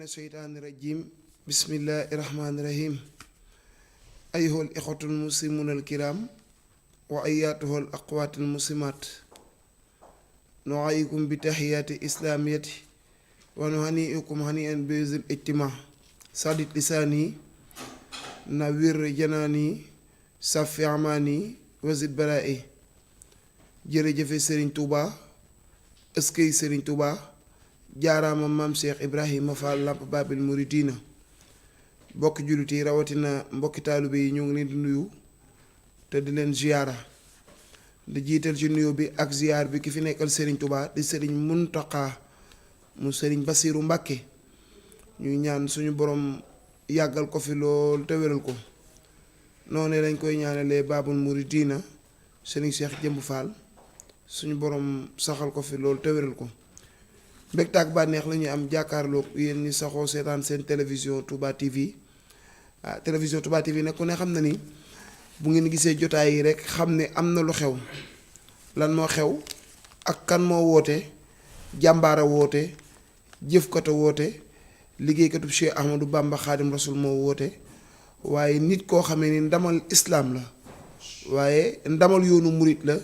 الشيطان الرجيم بسم الله الرحمن الرحيم أيها الإخوة المسلمون الكرام وأياتها الأقوات المسلمات نعيكم بتحيات إسلامية ونهنئكم هنيئا بهذا الاجتماع سادت لساني نوير جناني صفي أماني وزد برائي jërëjëf Serigne Touba eskay Serigne Touba jaaraama maam Cheikh Ibrahima Fall Lamp Babil Mouridina mbokki jullit yi rawatina mbokki taalibe yi ñoo ngi leen di nuyu te di leen ziyaara di jiital ci nuyu bi ak ziyaar bi ki fi nekkal Serigne Touba di Serigne Mountakha mu Serigne Bassirou Mbacké ñuy ñaan suñu borom yàggal ko fi lool te wéral ko noonu lañ koy ñaanalee Babul Mouridina Serigne Cheikh Jëmb Fall suñu borom saxal ko fi loolu te wéral ko mbégte ak bànneex la ñuy am jàkkaarloog yéen ñi saxoo seetaan seen télévision Touba TV télévision Touba TV nag ku ne xam na ni bu ngeen gisee jotaay yi rek xam ne am na lu xew lan moo xew ak kan moo woote jàmbaara woote jëfkata woote liggéeykatub Cheikh Ahmadou Bamba Xaadim Rasul moo woote waaye nit koo xamee ni ndamal islaam la waaye ndamal yoonu murit la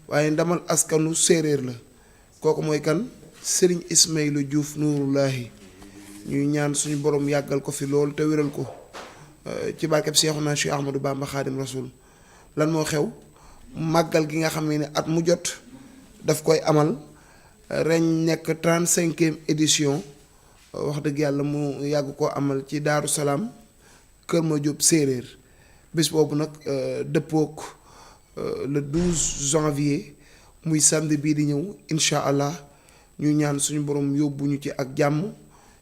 waaye ndamal askanu séeréer la kooku mooy kan Serigne Ismaïla Diouf Nuurullahi ñuy ñaan suñu borom yàggal ko fi lool te wéral ko ci barkeb Seexuna Cheikh Ahmadou Bamba Xaadim Rasul lan moo xew màggal gi nga xam ne at mu jot daf koy amal ren nekk 35e édition wax dëgg yàlla mu yàgg koo amal ci Daaru Salaam Kër Madiop séeréer bés boobu nag dëppook le 12 janvier muy samedi bii di ñëw incha allah ñu ñaan suñu borom yóbbuñu ci ak jàmm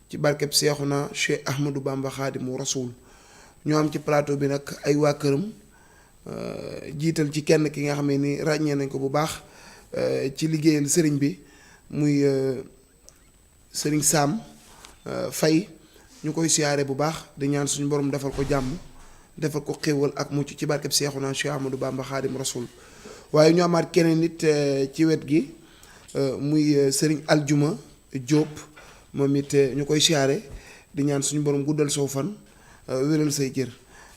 ci barkeb Seexuna Cheikh Ahmadou Bamba Xaadimu Rasul ñu am ci plateau bi nag ay waa këram jiital ci kenn ki nga xam ne ni ràññee nañ ko bu baax ci liggéeyal sëriñ bi muy sëriñ Sam Faye ñu koy siyaare bu baax di ñaan suñu borom defal ko jàmm defal ko xéewal ak mucc ci barkeb Seexuna Cheikh Ahmadou Bamba Xaadim Rasul waaye ñu amaat keneen nit ci wet gi muy Serigne Aljuma Diop moom it ñu koy siyaare di ñaan suñu borom guddal soo fan wéral say cër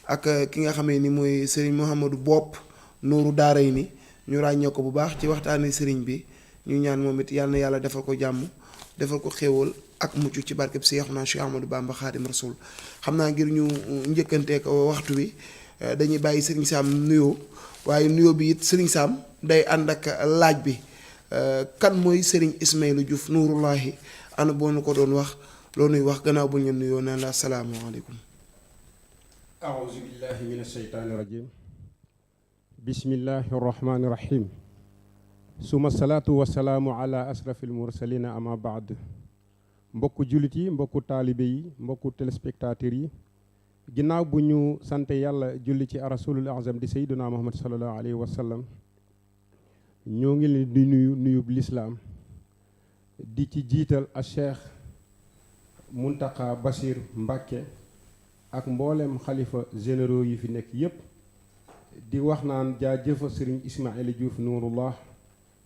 ak ki nga xamee ni mooy Serigne Mouhamadou Bopp Nuuru Daaray ni ñu ràññee ko bu baax ci waxtaanee Serigne bi ñu ñaan moom it yàlla na yàlla defal ko jàmm defal ko xéewal ak mucc ci barkeb Seexuna Cheikh Ahmadou Bamba Xaadim Rasul xam naa ngir ñu njëkkanteek waxtu wi dañuy bàyyi Serigne Sam nuyoo waaye nuyoo bi it Serigne Sam day ànd ak laaj bi kan mooy Serigne Ismaïla Diouf Nuurullahi ana boo nu ko doon wax loo nuy wax gannaaw bu ñu nuyoo naan la asalaamaaleykum. أعوذ بالله من الشيطان الرجيم بسم الله الرحمن الرحيم ثم الصلاة والسلام على أشرف المرسلين أما بعد mbokku jullit yi mbokku taalibe yi mbokku téléspectateurs yi ginnaaw bu ñu sante yàlla julli ci rasulul azam di sayyiduna Muhammad sallallahu alayhi wa sallam ñoo ngi leen di nuyub lislaam di ci jiital a Cheikh Mountakha Bassir Mbacké ak mboolem xalifa généraux yi fi nekk yépp di wax naan jaajëfa Serigne Ismaïla Diouf Nuurullah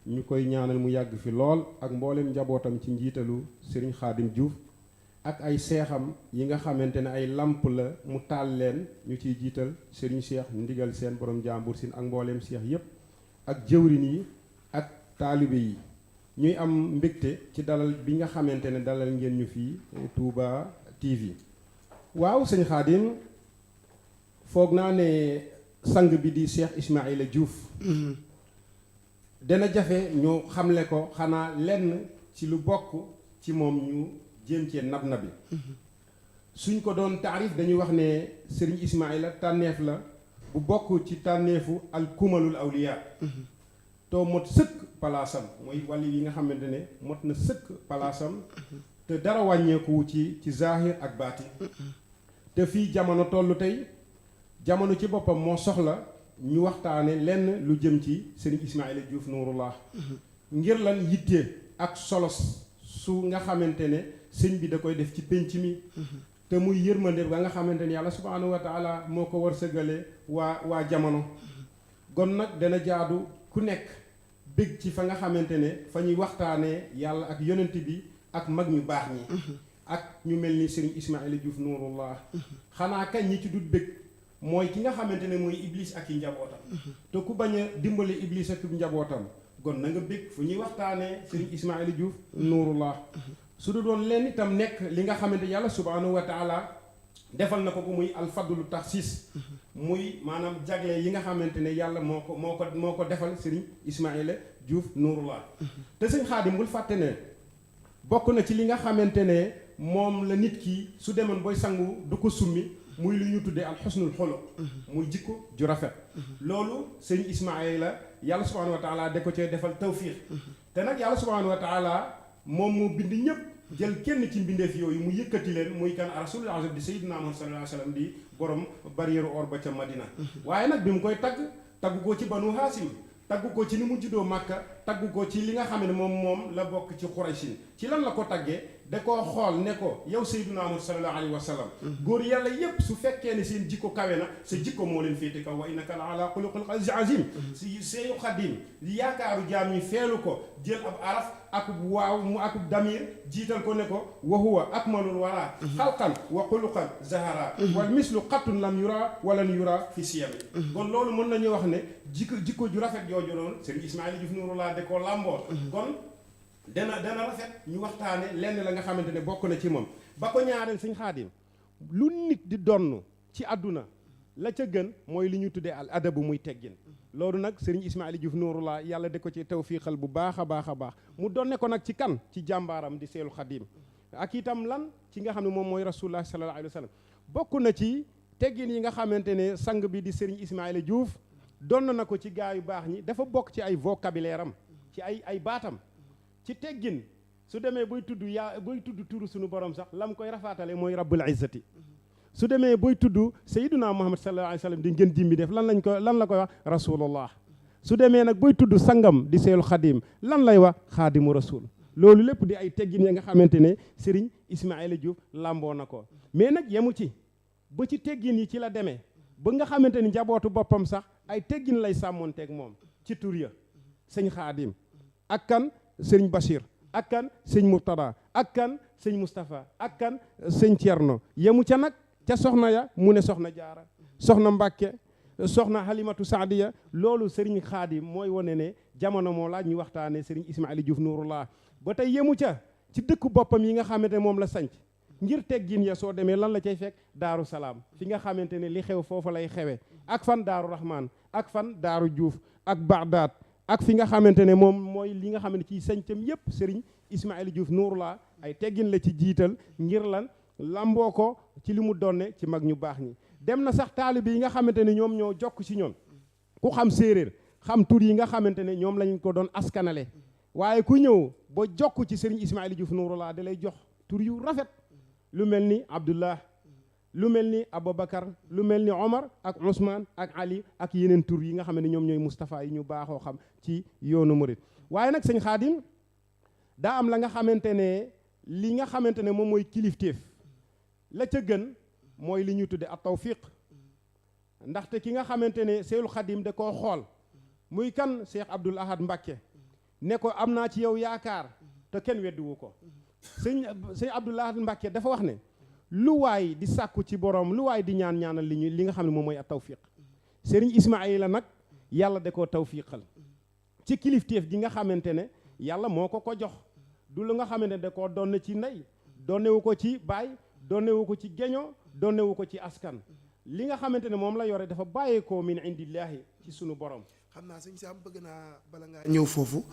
ñu koy ñaanal mu yàgg fi lool ak mboolem njabootam ci njiitalu Serigne Khadim Diouf ak ay seexam yi nga xamante ne ay lamp la mu taal leen ñu ciy jiital Serigne Cheikh ndigal seen borom jàmbur sin ak mboolem seex yépp ak jëwrin yi ak taalibe yi ñuy am mbégte ci dalal bi nga xamante ne dalal ngeen ñu fii Touba TV waaw sëñ Khadim foog naa ne sang bi di Cheikh Ismaïla Diouf dana jafe ñu xamle ko xanaa lenn ci lu bokk ci moom ñu jéem cee nab nabi suñ ko doon taarif dañuy wax ne Serigne Ismaïla tànneef la bu bokk ci tànneefu al kumalul awliya to mot sëkk palaasam mooy wàlli yi nga xamante ne mot na sëkk palaasam te dara wàññeeku ci zahir ak baati te fii jamono tollu tey jamono ci boppam moo soxla ñu waxtaane lenn lu jëm ci Serigne Ismaïla Diouf Nuurullah ngir lan yitte ak su nga xamante ne sëñ bi da koy def ci pénc mi te muy yërmande ba nga xamante ne yàlla subhaanahu wa taala moo ko war sëgale waa jamono gon nag dana jaadu ku nekk bég ci fa nga xamante ne fa ñuy waxtaanee yàlla ak yonent bi ak mag ñu baax ñi ak ñu mel ni Serigne Ismaïla Diouf Nuurullah xanaa kañ ñi ci dut bég mooy ki nga xamante ne mooy Iblis ak i njabootam te ku bañ a dimbali Iblis ak i njabootam gon na nga bég fu ñuy waxtaanee Serigne Ismaïla Diouf Nuurullah su du doon leen itam nekk li nga xamante yàlla subhaanahu wa taala defal na ko muy alfadlu taxsis muy maanaam jagle yi nga xamante ne yàlla moo ko defal Serigne Ismaïla Diouf Nuurullah te sëñ Xaadim bul fàtte ne bokk na ci li nga xamante ne moom la nit ki su demoon booy sangu du ko summi muy lu ñu tuddee alxusnul xuluq muy jikko ju rafet loolu sëñ Ismaïla yàlla subhaanahu wa taala da ko cee defal tawfiq te nag yàlla subhaanahu wa taala moom moo bind ñëpp jël kenn ci mbindeef yooyu mu yëkkati leen muy kan rasulul azam di sayyidina Muhammad sallallahu alayhi wa sallam di borom barrière or ba ca Madina waaye nag bi mu koy tagg ko ci banu Haasim tagg ko ci ni mu juddoo Makka tagg ko ci li nga xam ne moom la bokk ci Quraysin ci lan la ko taggee da koo xool ne ko yow sayyidina Muhammad sallallahu alayhi wa sallam góor yàlla yépp su fekkee ne seen jikko kawe na sa jikko moo leen féete kaw wa innaka la ala xuluqil azim si seeyu xadim yaakaaru jaam ñi feelu ko jël ab araf akub waaw mu akub damir jiital ko ne ko wa huwa akmalul wara xalqan wa xuluqan zahara wal mislu xattun lam yura walan yura fi siyami kon loolu mën nañu wax ne jikko ju rafet jooju noonu Serigne Ismaïla Diouf Nuurullah da koo làmboo kon dana rafet ñu waxtaane lenn la nga xamante ne bokk na ci moom ba ko ñaareel sëñ Xaadim lu nit di donn ci àdduna la ca gën mooy li ñu tuddee al adabu muy teggin loolu nag Serigne Ismaïla Diouf Nuurullah yàlla da ko ci tawfiixal bu baax a baax a baax mu donne ko nag ci kan ci jàmbaaram di seelu Xaadim ak itam lan ci nga xam ne moom mooy rasulullah sallallahu alayhi wa sallam bokk na ci teggin yi nga xamante ne sang bi di Serigne Ismaïla Diouf donn na ko ci gaa yu baax ñi dafa bokk ci ay vocabulaire am ci ay baatam ci teggin su demee buy tudd turu suñu borom sax lam koy rafaatale mooy rabbul izzati su demee buy tudd sayyiduna Muhammad sallallahu alayhi wa sallam di ngeen jimbi def lan la koy wax rasulullah su demee nag buy tudd sangam di seelu xadim lan lay wax xaadimu rasul loolu lépp di ay teggin ya nga xamante ne Serigne Ismaïla Diouf làmboo na ko mais nag yemu ci ba ci teggin yi ci la demee ba nga xamante ni njabootu boppam sax ay teggin lay sàmmoonteeg moom ci tur ya sëñ xaadim ak kan sëñ Bachir ak kan sëñ Murtada ak kan sëñ Moustapha ak kan sëñ Thierno yemu ca nag ca soxna ya mu ne soxna jaara soxna Mbàkke soxna Halimatu Saadiya loolu sëriñ xaadim mooy wane ne jamono moo laaj ñu waxtaane sëriñ Ismaïla Diouf Nuurullah ba tey yemu ca ci dëkku boppam yi nga xamante ne moom la sanc ngir teggin ya soo demee lan la cay fekk daaru salaam fi nga xamante ne li xew foofu lay xewe ak fan daaru rahman ak fan daaru Diouf ak Bagdad ak fi nga xamante ne moom mooy li nga xam ne ci sañcam yépp sëriñ Ismaïla Diouf Nuurullah ay teggin la ci jiital ngir lan lamboo ko ci li mu donne ci mag ñu baax ñi dem na sax taalibe yi nga xamante ne ñoom ñoo jokk ci ñoom ku xam séeréer xam tur yi nga xamante ne ñoom lañ ko doon askanale waaye ku ñëw ba jokk ci sëriñ Ismaïla Diouf Nuurullah da lay jox tur yu rafet lu mel ni Abdullah lu mel ni Aboubacar lu mel ni Omar ak Ousmane ak Ali ak yeneen tur yi nga xam ne ñoom ñooy Moustapha yi ñu baaxoo xam ci yoonu murid waaye nag sëñ Xaadim daa am la nga xamante ne li nga xamante ne moom mooy kilifteef la ca gën mooy li ñu tudde at tawfiq ndaxte ki nga xamante ne Seydul Xaadim da koo xool muy kan Cheikh Abdoul Ahad Mbacké ne ko am naa ci yow yaakaar te kenn weddiwu ko sëñ Abdoul Ahad Mbacké dafa wax ne lu waay di sàkku ci borom lu waay di ñaanal li nga xam ne moom mooy at tawfiq sëriñ Ismaïla nag yàlla da koo tawfiqal ci kilifteef gi nga xamante ne yàlla moo ko jox du lu nga xamante ne da koo donne ci ndey donnewu ko ci baay donnewu ko ci geño donnewu ko ci askan li nga xamante ne moom la yore dafa bàyyeekoo min indillahi ci sunu borom. xam naa sëñ Sam bëgg naa bala ngaa ñëw foofu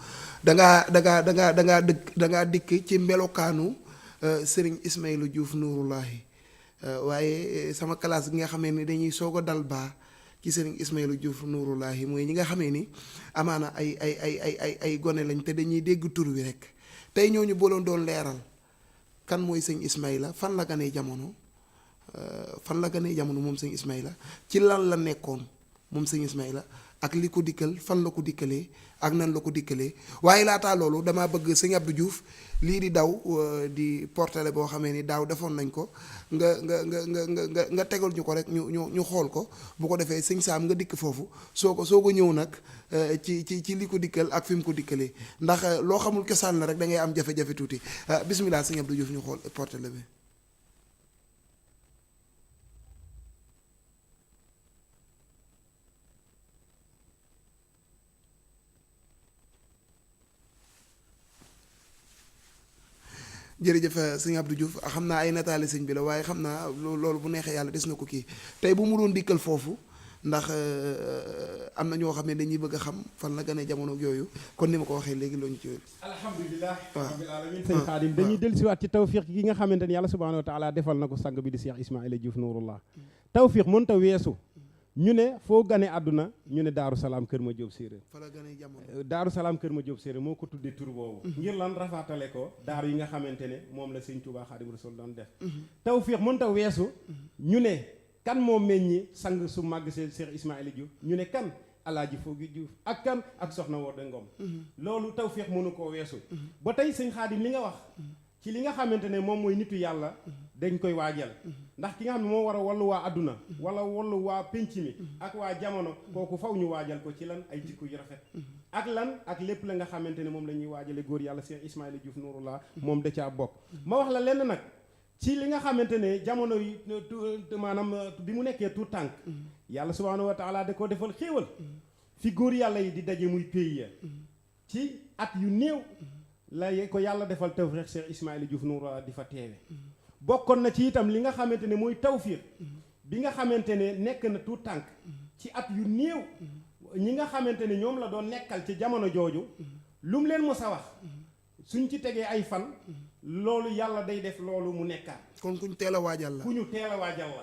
dangaa dikk ci melokaanu sëriñ Ismaïla Diouf Nuurullahi waaye sama classe gi nga xamee ni dañuy soog a dal baa ci sëriñ Ismaïla Diouf Nuurullahi mooy ñi nga xamee ni amaana ay gone lañ te dañuy dégg tur wi rek tey ñooñu booloon doon leeral kan mooy sëñ Ismaïla fan la ganee jamono moom sëñ Ismaïla ci lan la nekkoon moom sëñ Ismaïla ak li ko dikkal fan la ko dikkalee ak nan la ko dikkalee waaye laataa loolu damaa bëgg sëñ Abdou Diouf lii di daw di portale boo xamee ni daaw defoon nañ ko nga tegal ñu ko rek ñu xool ko bu ko defee sëñ Saam nga dikk foofu soo ko ñëw nag ci li ko dikkal ak fi mu ko dikkalee ndax loo xamul cosaan la rek da ngay am jafe-jafe tuuti bismillah sëñ Abdou Diouf ñu xool portale bi. jërëjëf sëñ Abdou Diouf xam naa ay nataali sëñ bi la waaye xam naa loolu bu neexee yàlla des na ko kii tey bu mu doon dikkal foofu ndax am na ñoo xam ne dañuy bëgg a xam fan la gane jamono yooyu kon ni ma ko waxee léegi loo ñu ci wér. alhamdulilah rabbil alamin sëñ Xaadim dañuy dellusiwaat ci tawfiq gi nga xamante ni yàlla subhanahu wa taala defal na ko sang bi di Cheikh Ismaïla Diouf Nouroullah tawfiq mën ta weesu ñu ne foo gane àdduna ñu ne Daaru Salaam Kër Ma Jóob Séeréer fa la gane jamono Daaru Salaam Kër Ma Jóob Séeréer moo ko tuddee tur boobu ngir lan rafaatale ko daaru yi nga xamante ne moom la sëñ Tuubaa Xaadimu Rasuul doon def tawfiq mënta weesu ñu ne kan moo meññi sang su màgg see Cheikh Ismaïla Diouf ñu ne kan Alaaji Foogi Diouf ak kan ak Soxna Wodé Ngom loolu tawfiq mënu koo weesu ba tey sëñ Xaadim li nga wax ci li nga xamante ne moom mooy nitu yàlla dañ koy waajal ndax ki nga xam ne moo war a wallu waa adduna wala wallu waa pénc mi ak waa jamono kooku faw ñu waajal ko ci lan ay jikko yu rafet ak lan ak lépp la nga xamante ne moom la ñuy waajale góor yàlla Cheikh Ismaïla Diouf Nouroullah moom da caa bokk ma wax la lenn nag ci li nga xamante ne jamono yi maanaam bi mu nekkee tout tànk yàlla subhanahu wa taala da ko defal xéewal fi góor yàlla yi di daje muy pays ya ci at yu néew la ko yàlla defal tawfiq Cheikh Ismaïla Diouf Nouroullah di fa teewe bokkoon na ci itam li nga xamante ne mooy tawfiq bi nga xamante ne nekk na tout tànk ci at yu néew ñi nga xamante ne ñoom la doon nekkal ci jamono jooju lu mu leen mos a wax suñ ci tegee ay fan loolu yàlla day def loolu mu nekkaat kon kuñ teel a waajal la ku ñu teel a waajal la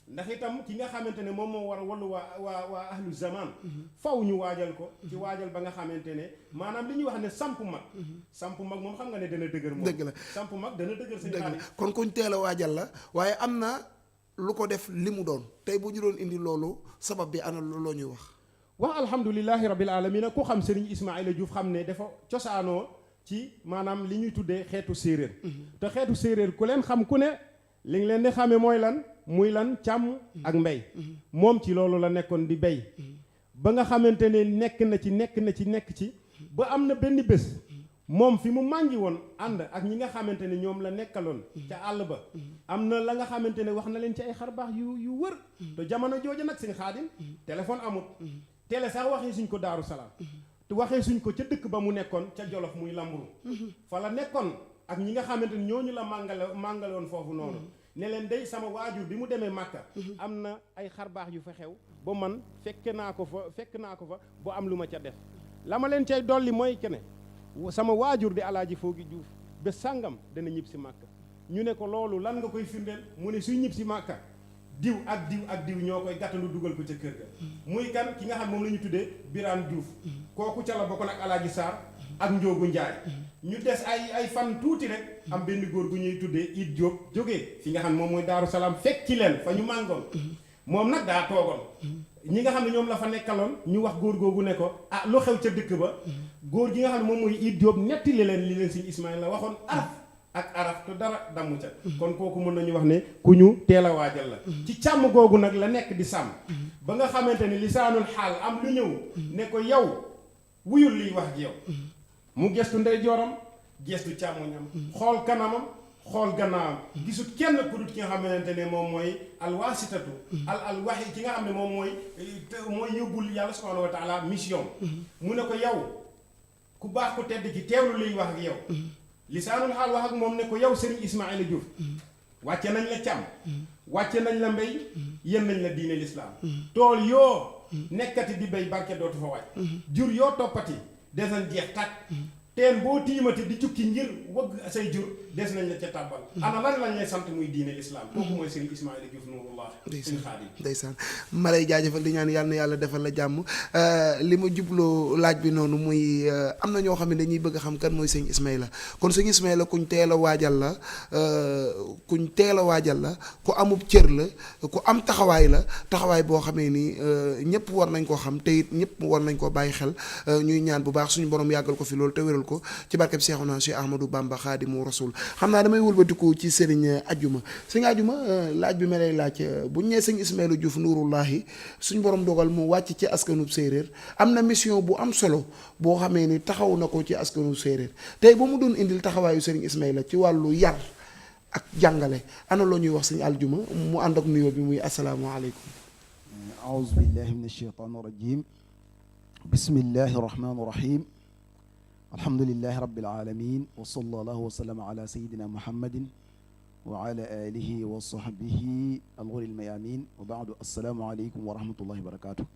ndax itam ki nga xamante ne moom moo war a wallu waa ahlu zaman faw ñu waajal ko ci waajal ba nga xamante ne maanaam li ñuy wax ne samp mag moom xam nga ne dana dëgër moom dëgg la samp mag dana dëgër seen dëgg la xaalis kon kuñ teel a waajal la waaye am na lu ko def li mu doon tey bu ñu doon indi loolu sabab bi ana loo ñuy wax alhamdulilahi rabbil alamina ku xam Serigne Ismaïla Diouf xam ne dafa cosaanoo ci maanaam li ñuy tuddee xeetu séeréer te xeetu séeréer ku leen xam ku ne li ngi leen di xamee mooy lan muy lan càmm ak mbay moom ci loolu la nekkoon di bay ba nga xamante ne nekk na ci ba am na benn bés moom fi mu màngi woon ànd ak ñi nga xamante ne ñoom la nekkaloon ca àll ba am na la nga xamante ne wax na leen ci ay xarbaax yu wër te jamono jooju nag sëñ Xaadim téléphone amut télé sax waxee suñ ko Daaru Salaam te waxee suñ ko ca dëkk ba mu nekkoon ca Jolof muy Lamburu fa la nekkoon ak ñi nga xamante ne ñooñu la màngaloon foofu noonu ne leen day sama waajur bi mu demee Màkka am na ay xarbaax yu fa xew ba man fekk naa ko fa ba am lu ma ca def la ma leen cay dolli mooy que ne sama waajur di Alaaji Foogi Diouf ba sàngam dana ñib si Màkka ñu ne ko loolu lan nga koy firndeel mu ne suy ñib si Màkka diw ak diw ñoo koy gàttalu dugal ko ca kër ga muy kan ki nga xam moom la ñu tuddee Birane Diouf kooku ca la bokkoon ak Alaaji Sarr ak Njoogu Njaay ñu des ay fan tuuti rek am benn góor gu ñuy tuddee It Diop jógee fi nga xam moom mooy Daaru Salaam fekk ci leen fa ñu màngoon moom nag daa toogoon ñi nga xam ne ñoom la fa nekkaloon ñu wax góor googu ne ko ah lu xew ca dëkk ba góor gi nga xam ne moom mooy It Diop nettali leen li leen Sëñ Ismaïla la waxoon araf te dara damu ca kon kooku mën nañu wax ne ku ñu teel a waajal la ci càmm googu nag la nekk di sàmm ba nga xamante ne lisaanul xaal am lu ñëw ne ko yow wuyul liy wax ji yow mu gestu ndeyjooram gestu càmmoñam xool kanamam xool gannaawam gisut kenn ku dut ki nga xamante ne moom mooy alwaasitatu al waxi ki nga xam ne moom mooy yóbbul yàlla subhanahu wa taala mission mu ne ko yow ku baax ko tedd ki teewlu liy wax ak yow lisaanul xaal wax ak moom ne ko yow Serigne Ismaïla Diouf wàcce nañ la càmm wàcce nañ la mbéy yéen nañ la diine lislaam tool yoo nekkati di béy barke dootu fa wàcc jur yoo toppati desan jeex tàkk teen boo tiimati di jukki ngir wëgg say jur des nañ la ca tàbbal ana lan lañ lay sant muy diine l'islam kooku mooy sëriñ Ismaïla Diouf Nouroullah sëriñ Xaadim ndeysaan ma lay jaajëfal di ñaan yàlla na yàlla defal la jàmm li ma jubloo laaj bi noonu muy am na ñoo xam ne dañuy bëgg a xam kan mooy sëñ Ismaïla kon sëñ Ismaïla kuñ teel a waajal la ku amub cër la ku am taxawaay la taxawaay boo xamee ni ñëpp war nañ koo xam te it ñëpp war nañ koo bàyyi xel ñuy ñaan bu baax suñu borom yàggal ko fi loolu te wéral ko ci barkeb Seexuna Cheikh Ahmadou Bamba Xaadimu Rasul xam naa damay wëlbatiku ci sëriñ Ajuma sëñ Ajuma laaj bi ma lay laaj bu ñu nee sëñ Ismaïla Diouf Nouroullahi suñu borom dogal mu wàcc ci askanub séeréer am na mission bu am solo boo xamee ni taxaw na ko ci askanub séeréer tey ba mu doon indil taxawaayu sëriñ Ismaïla ci wàllu yar ak jàngale ana loo ñuy wax sëñ Aljuma mu ànd ak nuyoo bi muy asalaamaaleykum. aouzu billahi min ashaytaani rajim bismillahi rahmaani rahim alhamdulillahi rabbil alamin wa sallallahu wa sallama ala sayidina muhammadin wa ala alihi wa sahbihi alghuril mayamin wa baadu assalaamu aleykum wa rahmatullahi wa barakatuh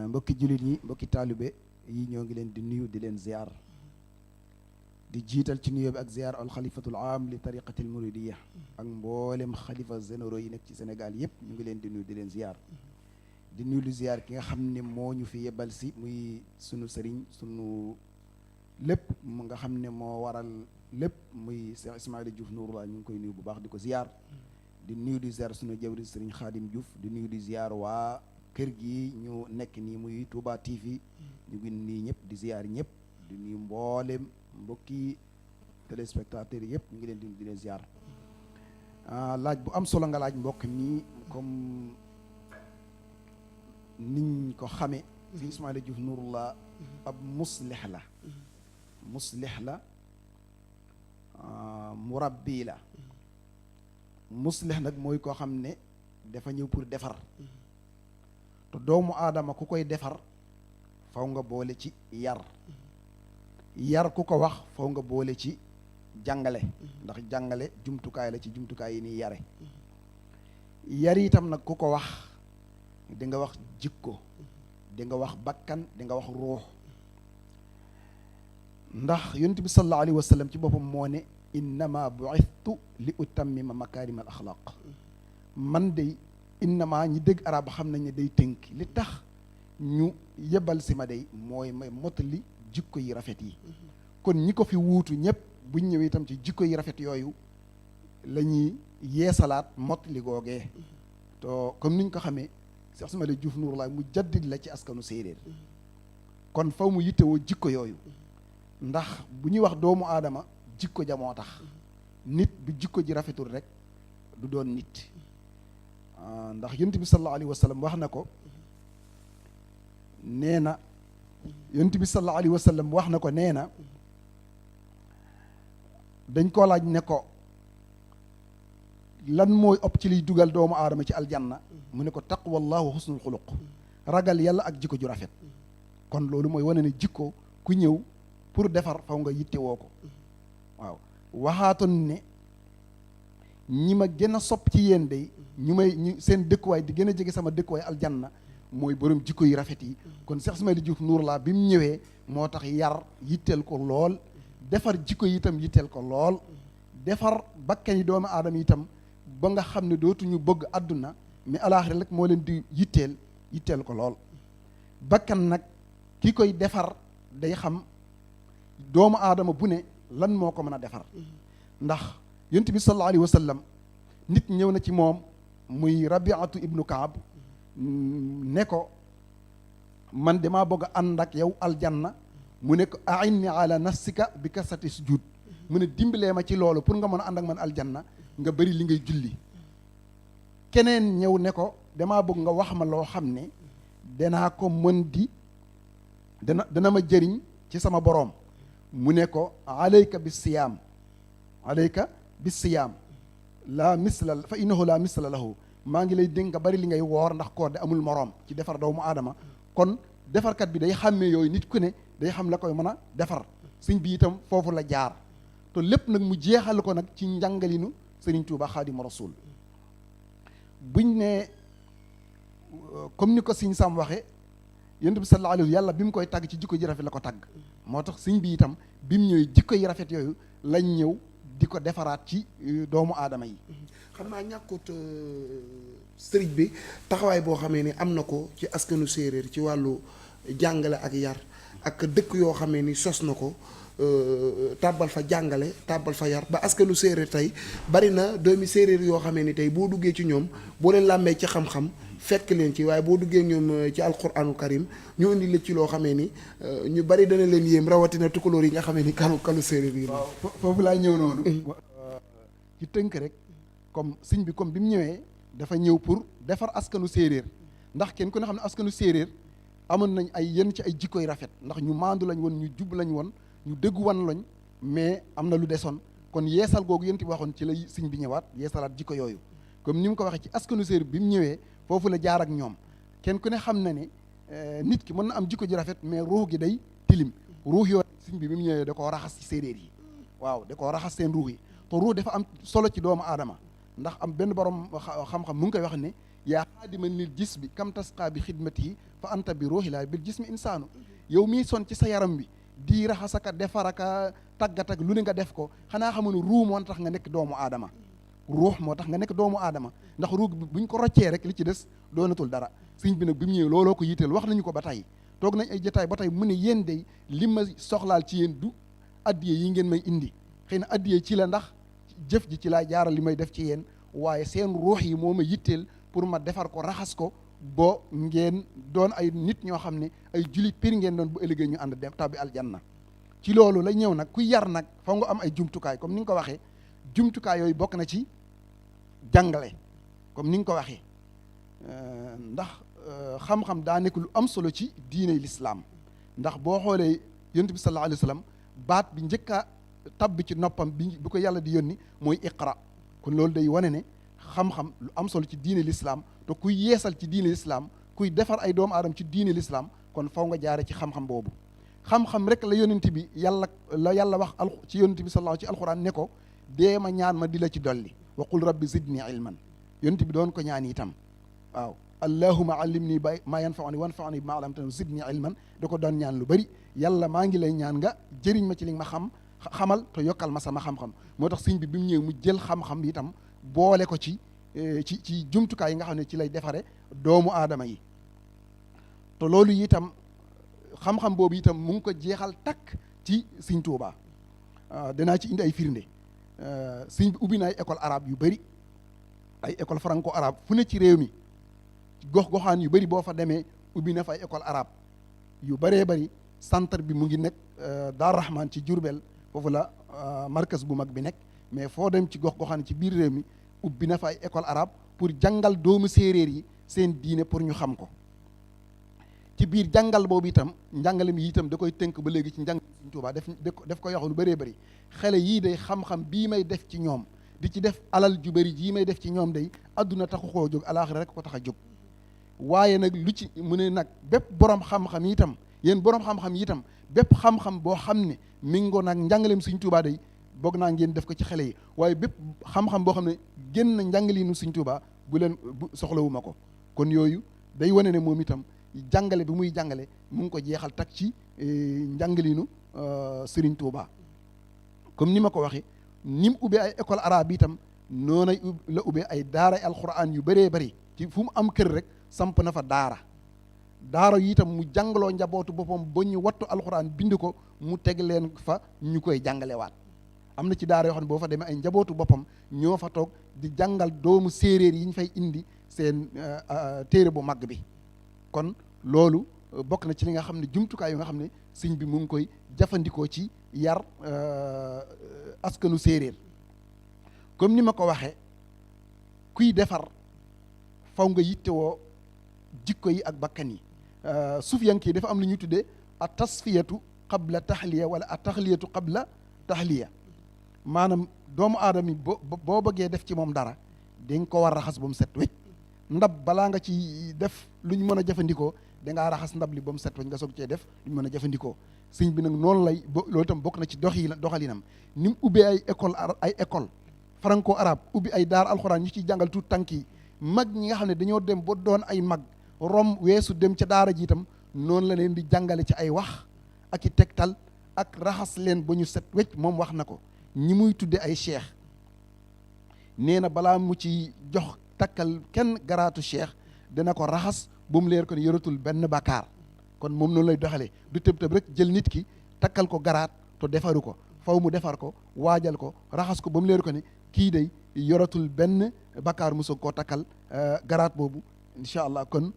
mbokki jullit yi mbokki taalibe yi ñoo ngi leen di nuyu di leen ziar di jiital ci nuyoo bi ak ziar al xalifatul aam li tariqatil muridiya ak mboolem xalifa généraux yi nekk ci Sénégal yëpp ñu ngi leen di nuyu di leen ziar di nuyu lu ziar ki nga xam ne moo ñu fi yebal si muy sunu sëriñ sunu lépp mu nga xam ne moo waral lépp muy Cheikh Ismaïla Diouf Nouroullah ñu ngi koy nuyu bu baax di ko ziar di nuyu di ziar sunu jawri sëriñ Xaadim Diouf di nuyu di ziar waa kër gi ñu nekk nii muy Touba TV ñu ngi nii ñëpp di ziar ñëpp di nuyu mboolem mbokki téléspectateurs yëpp ñu ngi leen di leen ziar laaj bu am solo nga laaj mbokk mi comme niñ ko xamee si Ismaïla Diouf Nouroullah ab muslih la murabbi la muslih nag mooy koo xam ne dafa ñëw pour defar te doomu aadama ku koy defar faw nga boole ci yar ku ko wax faw nga boole ci jàngale ndax jàngale jumtukaay la ci jumtukaay yi ni yare yar itam nag ku ko wax di nga wax jikko di nga wax bakkan di nga wax ruux ndax yonent bi sallallahu alayhi wa sallam ci boppam moo ne innama bu'ithtu li utammima makarim al axlaq man day innama ñi dégg arab xam nañ ne day tënk li tax ñu yebal si ma day mooy may mottali jikko yi rafet yi kon ñi ko fi wuutu ñëpp buñ ñëwee itam ci jikko yi rafet yooyu la ñuy yeesalaat mottali googee to comme niñ ko xamee Cheikh Ismaïla Diouf Nouroullah mu jaddid la ci askanu séeréer kon faw mu yittewoo jikko yooyu ndax bu ñuy wax doomu aadama jikko ja moo tax nit bu jikko ji rafetul rek du doon nit ndax yonent bi sallallahu alayhi wa sallam wax na ko nee na yonent bi sallallahu alayhi wa sallam wax na ko nee na dañ koo laaj ne ko lan mooy ëpp ci liy dugal doomu aadama ci aljanna mu ne ko taqwallahu husnul xuluq ragal yàlla ak jikko ju rafet kon loolu mooy wane ne jikko ku ñëw pour defar faw nga yitte woo ko waaw waxaatoon ne ñi ma gën a sopp ci yéen day ñu seen dëkkuwaay di gën a jege sama dëkkuwaay aljanna mooy borom jikko yu rafet yi kon Cheikh Ismaïla Diouf Nouroullah bi mu ñëwee moo tax yar yitteel ko lool defar jikko yi itam yitteel ko lool defar bakkan yi doomu aadama itam ba nga xam ne dootuñu bëgg àdduna mais alaaxira rek moo leen di yitteel ko lool bakkan nag ki koy defar day xam doomu aadama bu ne lan moo ko mën a defar ndax yonent bi sallallahu alayhi wa sallam nit ñëw na ci moom muy Rabiatu ibnu Kaab ne ko man damaa bëgg a ànd ak yow aljanna mu ne ko a'inni ala nafsika bi kasrati sujud mu ne dimbalee ma ci loolu pour nga mën a ànd ak man aljanna nga bëri li ngay julli keneen ñëw ne ko damaa bëgg nga wax ma loo xam ne danaa ko mën di dana ma jëriñ ci sama boroom mu ne ko alayka bis siyaam la misla fa innahu la misla lahu maa ngi lay dénk nga bari li ngay woor ndax koor de amul moroom ci defar doomu aadama kon defarkat bi day xàmmee yooyu nit ku ne day xam la koy mën a defar sëñ bi itam foofu la jaar te lépp nag mu jeexal ko nag ci njàngalinu Sëriñ Tuuba Xaadimu Rasuul buñ ne comme ni ko Sëriñ Sam waxe yonent bi sallallahu alayhi yàlla bi mu koy tàgg ci jikko ji rafet la ko tàgg moo tax sëñ bi itam bi mu ñëwee jikko yi rafet yooyu lañ ñëw di ko defaraat ci doomu aadama yi. xam naa ñàkkut sëriñ bi taxawaay boo xamee ni am na ko ci askanu séeréer ci wàllu jàngale ak yar ak dëkk yoo xamee ni sos na ko tàbbal fa jàngale tàbbal fa yar ba askanu séeréer tey bari na doomi séeréer yoo xamee ni tey boo duggee ci ñoom boo leen làmmee ci xam-xam fekk leen ci, waaye boo duggee ñoom ci alquraanu karim ñu indi la ci loo xamee ni ñu bari dana leen yéem, rawatina tukulóor yi nga xamee ni kanu séeréer yi. waaw foofu laay ñëw noonu. ci tënk rek comme sëñ bi comme bi mu ñëwee dafa ñëw pour defar askanu séeréer, ndax kenn ku ne xam ne askanu séeréer amoon nañ ay yenn ci ay jikkoy rafet, ndax ñu maandu lañ woon, ñu jub lañ woon, ñu dëggu wan lañ, mais am na lu desoon. kon yeesal googu yéen ti waxoon ci la sëñ bi ñëwaat yeesalaat jikko yooyu, comme ni mu ko waxee ci askanu séeréer bi mu ñëwee foofu la jaar ak ñoom. kenn ku ne xam na ne nit ki mën na am jikko ji rafet mais ruux gi day tilim. ruux yooyu sëñ bi mu ñëwee da koo raxas ci séeréer yi, waaw da koo raxas seen ruux yi. te ruux dafa am solo ci doomu aadama, ndax am benn borom xam-xam mu ngi koy wax ne yaa xaadiman lil jismi kam tasqa bi xidmatihi fa anta bi ruuhi laa bil jismi insaanu. yow mii son ci sa yaram bi di raxasaka defaraka tàggat ak lu ne nga def ko, xanaa xamu ne ruux moo tax nga nekk doomu aadama. ruux moo tax nga nekk doomu aadama, ndax ruux bi buñ ko roccee rek li ci des doonatul dara. sëñ bi nag bi mu ñëwee looloo ko yitteel, wax nañu ko ba tey, toog nañ ay jotaay ba tey mu ne yéen de li ma soxlaal ci yéen du addiye yi ngeen may indi, xëy na addiye ci la ndax jëf ji ci laa jaaral li may def ci yéen, waaye seen ruux yi moo ma yitteel pour ma defar ko raxas ko boo ngeen doon ay nit ñoo xam ne ay julit pir ngeen doon bu ëllëgee ñu ànd dem tabbi aljanna. ci loolu la ñëw nag ku yar nag fa nga am ay jumtukaay comme ni nga ko waxee, jumtukaay yooyu bokk na ci jàngale comme ni nga ko waxee, ndax xam-xam daa nekk lu am solo ci diine lislaam. ndax boo xoolee yonent bi sallallahu alayhi wa sallam baat bi njëkk a tabb ci noppam bi ko yàlla di yónni mooy iqra. kon loolu day wane ne xam-xam lu am solo ci diine lislaam, te kuy yeesal ci diine lislaam, kuy defar ay doomu aadama ci diine lislaam, kon faw nga jaare ci xam-xam boobu. xam-xam rek la yonent bi yàlla wax ci yonent bi sallallahu ci alquran ne ko dee ma ñaan ma di la ci dolli, wa qul rabbi zidni ilman. yonent bi doon ko ñaan itam, waaw allahumma allimni ma yanfa'uni wanfa'ni bima 'allamtani zidni ilman, da ko doon ñaan lu bari. yàlla maa ngi lay ñaan nga jëriñ ma ci li nga ma xamal te yokkal ma sama xam-xam. moo tax sëñ bi mu ñëwee mu jël xam-xam bi itam boole ko ci jumtukaay yi nga xam ne ci lay defare doomu aadama yi. te loolu itam xam-xam boobu itam mu ngi ko jeexal takk ci sëñ Tuubaa. danaa ci indi ay firnde. sëñ bi ubbi na ay école arabe yu bëri, ay école franco arabe fu ne ci réew mi, gox-goxaan yu bëri boo fa demee ubbi na fa ay école arabe yu bëree bëri. centre bi mu ngi nekk Daar Rahman ci Jurbel, foofu la markas bu mag bi nekk, mais foo dem ci gox-goxaan ci biir réew mi ubbi na fa ay école arabe pour jàngal doomu séeréer yi seen diine pour ñu xam ko. ci biir jàngal boobu itam njàngale mi itam da koy tënk ba léegi ci njàng Sëñ Tuubaa def ko yox lu bëree bëri. xale yii day xam-xam bii may def ci ñoom di ci def alal ju bëri jii may def ci ñoom day adduna taxu koo jóg, alaaxira rek ko tax a jóg. waaye nag lu ci mu ne nag bépp borom xam-xam itam, yéen borom xam-xam yi itam bépp xam-xam boo xam ne mingoo nag njàngaleem Sëñ Tuubaa day boog naa ngeen def ko ci xale yi, waaye bépp xam-xam boo xam ne génn na njàngaleenu Sëñ Tuubaa bu soxlawuma ko. kon yooyu day wane ne moom itam jàngale bi muy jàngale mu ngi ko jeexal tak ci njàngaleenu Sëriñ Tuubaa. comme ni ma ko waxee, ni mu ubbee ay école arabe itam noonu la ubbee ay daara alquran yu bëree bëri. ci fu mu am kër rek samp na fa daara yi itam mu jàngaloo njabootu boppam ba ñu wattu alxuraan bind ko mu teg leen fa ñu koy jàngalewaat. am na ci daara yoo xam ne boo fa demee ay njabootu boppam ñoo fa toog di jàngal doomu séeréer yi ñu fay indi seen téere bu mag bi. kon loolu bokk na ci li nga xam ne jumtukaay yu nga xam ne sëñ bi mu ngi koy jëfandikoo ci yar askanu séeréer. comme ni ma ko waxee, kuy defar faw nga yittewoo jikko yi ak bakkan yi. sufiyanke yi dafa am lu ñuy tuddee a tasfiyatu qabla taxliya wala a taxliyatu qabla taxliya. maanaam doomu aadama yi boo bëggee def ci moom dara dañ ko war raxas ba mu set wecc. ndab balaa nga ci def lu ñu mën a jëfandikoo dangaa raxas ndab li ba mu set wecc nga soog cee def lu ñu mën a jëfandikoo. sëñ bi nag noonu lay loolu itam bokk na ci doxalinam ni mu ubbee ay école franco arabe, ubbi ay daar alxuraan ñu ciy jàngal tuut tànk yi. mag ñi nga xam ne dañoo dem ba doon ay mag weesu dem ca daara ji itam noonu la leen di jàngale ci ay wax ak i tegtal ak raxas leen ba ñu set wecc moom wax na ko ñi muy tudde ay cheikh nee na balaa mu ci jox takkal kenn garaatu cheikh dina ko raxas ba mu leer ko ne yoratul benn bàkkaar kon moom noonu lay doxalee du tëb rek jël nit ki takkal ko garaat te defaru ko faw mu defar ko waajal ko raxas ko ba mu leer ko ne kii day yoratul benn bàkkaar mu soog koo takkal garaat boobu incha allah kon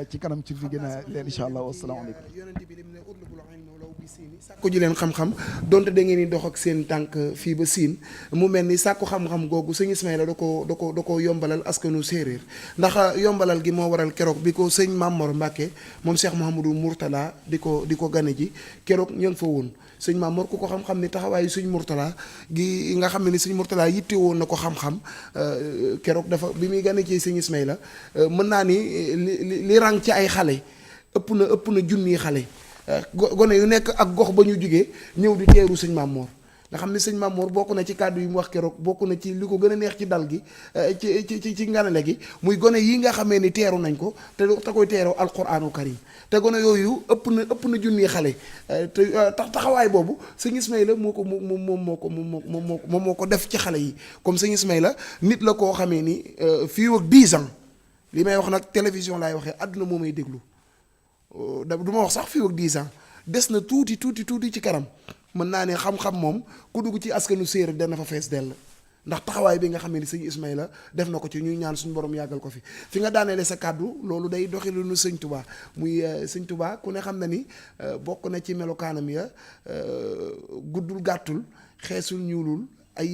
ci kanam ci fi gën a leen incha allah wasalaamaaleykum. yonent bi lim ne utlubul ilma walaw bi siin sàkku ji leen xam-xam donte da ngeen di dox ak seen tànk fii ba siin mu mel ni sàkku xam-xam googu sëñ Ismaïla da ko yombalal askanu séeréer ndax yombalal gi moo waral keroog bi ko sëñ Mamor Mbàkke moom Cheikh Mouhamadou Mourtala di ko gane ji keroog ña nga fa woon sëñ Mamor ku ko xam-xam ni taxawaayu sëñ Mourtala gi nga xam ne ni sëñ Mourtala yitte woon na ko xam-xam keroog dafa bi muy gane ci sëñ Ismaïla mën naa ni li rang ci ay xale ëpp na junniy xale gone yu nekk ak gox ba ñu jugee ñëw di teeru sëñ Mamor nga xam ne sëñ Mamor bokk na ci kàddu yi mu wax keroog bokk na ci li ko gën a neex ci dal gi ci nganale gi muy gone yi nga xamee ni teeru nañ ko te koy teeroo alquraanu karim te gone yooyu ëpp na junniy xale te taxawaay boobu sëñ Ismaïla moo ko def ci xale yi comme sëñ Ismaïla nit la koo xamee ni fii ak 10 ans li may wax nag télévision laay waxee àdduna moo may déglu du ma wax sax fii ak 10 ans des na tuuti ci kanam mën naa ne xam-xam moom ku dugg ci askanu séeréer dana fa fees dell ndax taxawaay bi nga xam ne sëñ Ismaïla def na ko ci ñuy ñaan suñu borom yàggal ko fi nga daaneele sa kàddu loolu day doxalinu sëñ Touba muy sëñ Touba ku ne xam na ni bokk na ci melokaanam ya guddul gàttul xeesul ñuulul ay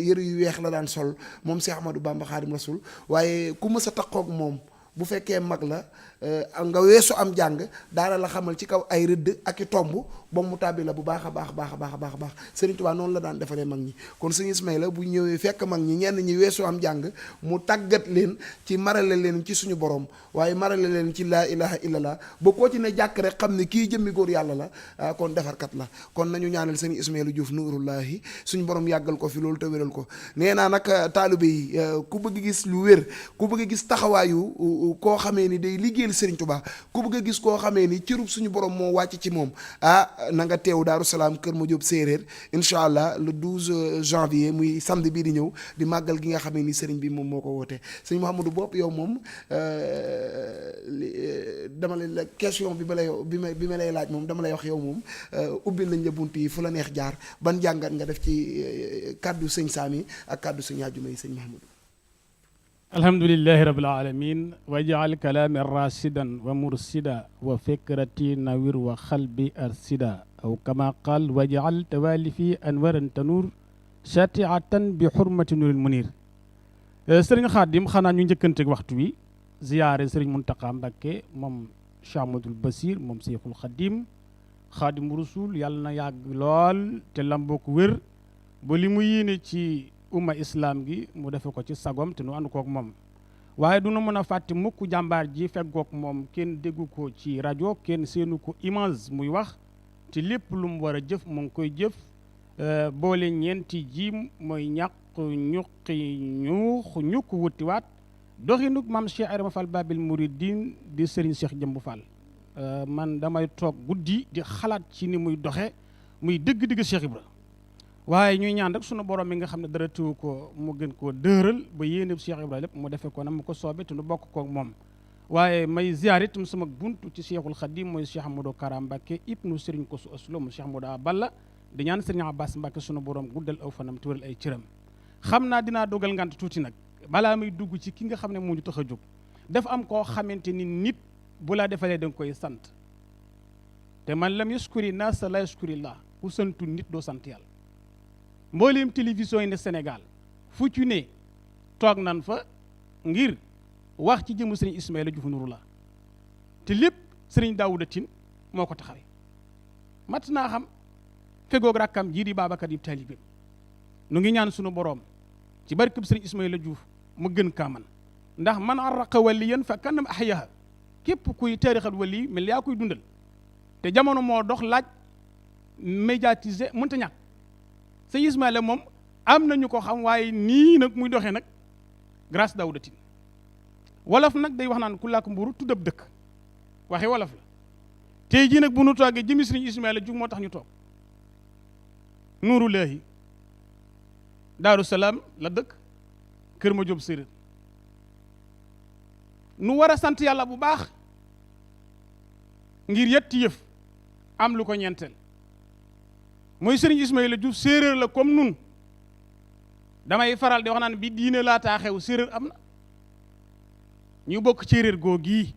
yëre yu weex la daan sol moom Cheikh Ahmadou Bamba Khadim Rasoul waaye ku mës a taqoog moom bu fekkee mag la nga weesu am jàng daana la xamal ci kaw ay rëdd ak i tomb ba mu tàbbi la bu baax a baax Serigne Touba noonu la daan defaree mag ñi kon sëñ Ismaïla bu ñëwee fekk mag ñi ñenn ñi weesu am jàng mu tàggat leen ci marale leen ci suñu borom waaye marale leen ci laa ilaha illallah ba koo ci ne jàkk rek xam ne kii jëmmi góor yàlla la kon defarkat la kon nañu ñaanal sëñ Ismaïla Diouf nuurullahi suñu borom yàggal ko fi loolu te wéral ko nee naa nag taalibe yi ku bëgg gis lu wér ku bëgg gis taxawaayu koo xamee ni day liggéeyal Serigne Touba ku bëgg a gis koo xamee ni cërub suñu borom moo wàcc ci moom na nga teew Daaru Salaam Kër Madiop séeréer incha allah le 12 janvier muy samedi bii di ñëw di màggal gi nga xamee ni Serigne bi moom moo ko woote sëñ Mouhamadou Bopp yow moom dama la question bi ma lay laaj moom dama lay wax yow moom ubbil nañ la bunt yi fu la neex jaar ban jàngat nga def ci kàddu sëñ Sami ak kàddu sëñ Ajuma yi sëñ Mouhamadou. alhamdulillahi rabbil alamin waj'al kalami rasidan wa mursida wa fikrati nawir wa xalbi arsida aw kama qal waj'al tawalifi anwaran tanur shati'atan bi hurmati nuril munir sëriñ Xaadim xanaa ñu njëkkante waxtu wi ziyaare sëriñ Muntaqa Mbakke moom Cheikh Ahmadul Basir moom Cheikhul Xadim Xaadimu Rasul yàlla na yàgg lool te lamboo ko wér ba li mu yéene ci umma islam gi mu defe ko ci sagom te nu ànd kook moom waaye du nu mën a fàtte mukk jàmbaar ji feggook moom kenn déggu ko ci rajo kenn seenu ko image muy wax te lépp lu mu war a jëf mu ngi koy jëf boole ñeenti ji mooy ñàq ñukk wuttiwaat doxinuk maam Cheikh Ibrahima Fall Babil Mouridine di Serigne Cheikh Jëmbu Fall man damay toog guddi di xalaat ci ni muy doxe muy dëgg-dëgg Cheikh Ibra waaye ñuy ñaan rek sunu borom mi nga xam ne dara tuwu ko mu gën koo dëral ba yéene Cheikh Ibrahima lépp mu defee ko na mu ko soobee te nu bokk kook moom waaye may ziar itam sama buntu ci Cheikhul Khadim mooy Cheikh Amadou Kara Mbacké ibnu Serigne Kosso Aslo mu Cheikh Amadou Balla di ñaan Serigne Abbas Mbacké sunu borom guddal aw fanam te wéral ay cëram xam naa dinaa dogal ngant tuuti nag balaa may dugg ci ki nga xam ne moo ñu tax a jóg dafa am koo xamante ni nit bu la defalee da nga koy sant te man lam yaskuri naas la yaskurillah ku santu nit doo sant yàlla mbooleem télévision yi ne Sénégal fu ci ne toog nan fa ngir wax ci jëmu sëriñ Ismaïla Diouf Nouroullah te lépp sëriñ Daouda Tine moo ko taxawee mat naa xam fegoog rakkam jii di Babacar yib taalibeem nu ngi ñaan sunu boroom ci barkeb sëriñ Ismaïla Diouf mu gën kaa man ndax man arraqa waliyan fa kannam ahyaha képp kuy taarixal wali mel yaa koy dundal te jamono moo dox laaj médiatiser mënta ñàkk sëñ Ismaïla moom am nañu ko xam waaye nii nag muy doxee nag grâce Daouda Tine wolof nag day wax naan ku làkk mburu tuddab dëkk waxe wolof la tey jii nag bu nu toogee jëmi sëriñ Ismaïla Diouf moo tax ñu toog Nuurulaahi Daaru Salaam la dëkk Kër Ma Jóob Séeréer nu war a sant yàlla bu baax ngir yetti yëf am lu ko ñeenteel mooy sëriñ Ismaïla Diouf séeréer la comme nun damay faral di wax naan bi diine laataa xew séeréer am na ñu bokk séeréer googi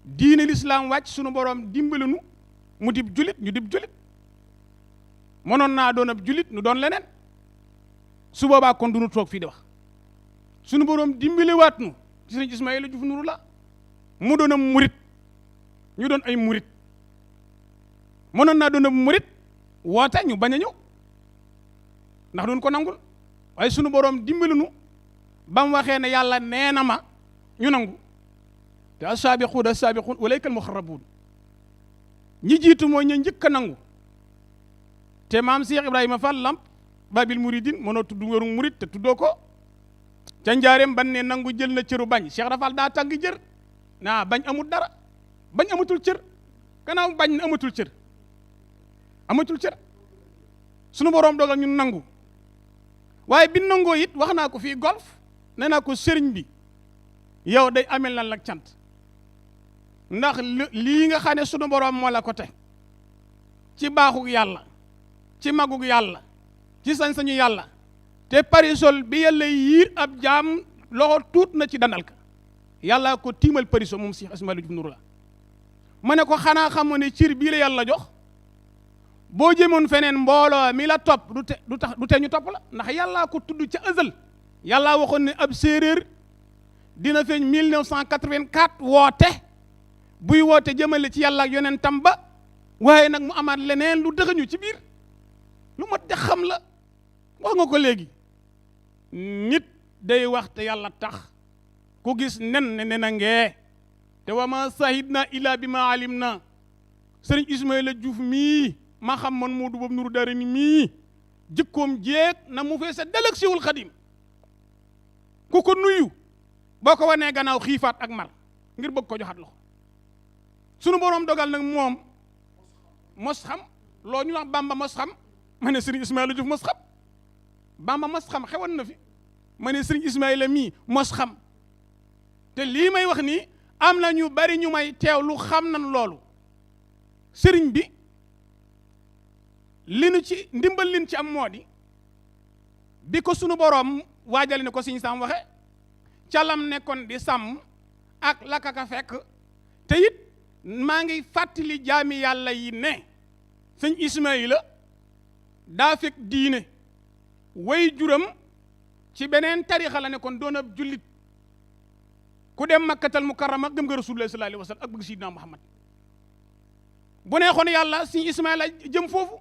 diine lislaam wàcc sunu borom dimbali nu mu dib julit ñu dib julit mënoon naa doon ab julit nu doon leneen su boobaa kon du nu toog fii di wax sunu borom dimbali waat nu ci sëriñ Ismaïla Diouf Nuru la mu doon am murit ñu doon ay murit mënoon naa doon ab murit woote ñu bañ a ñëw ndax duñ ko nangul waaye sunu borom dimbali nu ba mu waxee ne yàlla nee na ma ñu nangu te as-saabiquun ulaa'ika al-muqarrabuun ñi jiitu mooy ñu njëkk a nangu te maam Cheikh Ibrahima Fall Lamp Babil Mouridine mënoo tudd wëru murit te tuddoo ko ca njaareem ban ne nangu jël na cëru bañ Cheikh Rafal daa tàgg jër naa bañ amul dara bañ amatul cër gannaaw bañ na amatul cër sunu boroom dogal ñun nangu waaye bi nangoo it wax naa ko fii golf nee naa ko sëriñ bi yow day amel lan la cant ndax lii nga xam ne sunu boroom moo la ko teg ci baaxug yàlla ci magug yàlla ci sañ-sañu yàlla te parisol bi yàlla yiir ab jaam loxo tuut na ci dandal ka yàlla ko tiimal parisol moom Cheikh Ismaïla Diouf Nuru la ma ne ko xanaa xamoo ne cir bii la yàlla jox boo jëmoon feneen mbooloo mi la topp du te ñu topp la ndax yàllaa ko tudd ca ëzal yàllaa waxoon ne ab séeréer dina feeñ 1984 woote buy woote jëmale ci yàlla ak yonentam ba waaye nag mu amaat leneen lu dëxëñu ci biir lu mat de xam la wax nga ko léegi nit day wax te yàlla tax ku gis nen ne nena ngee te wa ma sahidna illa bi ma alim na sëriñ Ismaïla Diouf mii ma xam man Moodu boobu Nuru Daara ni mii jikkoom jeeg na mu fee sa dalak siwul xadim ku ko nuyu boo ko wanee gannaaw xiifaat ak mar ngir bëgg ko joxaat loxo sunu boroom dogal nag moom mos xam loo ñu wax Bamba mos xam ma ne sëriñ Ismaïla Diouf mos xam Bamba mos xam xewoon na fi ma ne sëriñ Ismaïla mii mos xam te lii may wax nii am na ñu bari ñu may teew lu xam nan loolu sëriñ bi li nu ci ndimbal lin ci am moo di bi ko sunu boroom waajale ne ko Sëriñ Sam waxe calam nekkoon di sàmm ak lakaka fekk te it maa ngi fàttali jaami yàlla yi ne sëñ Ismaïla daa fekk diine way juram ci beneen tarixa la nekkoon doon ab jullit ku dem makkatal mukarrama gëm nga rasulullah sallallahu alayhi wa sallam ak bëgg sidina Muhammad bu neexoon yàlla sëñ Ismaïla jëm foofu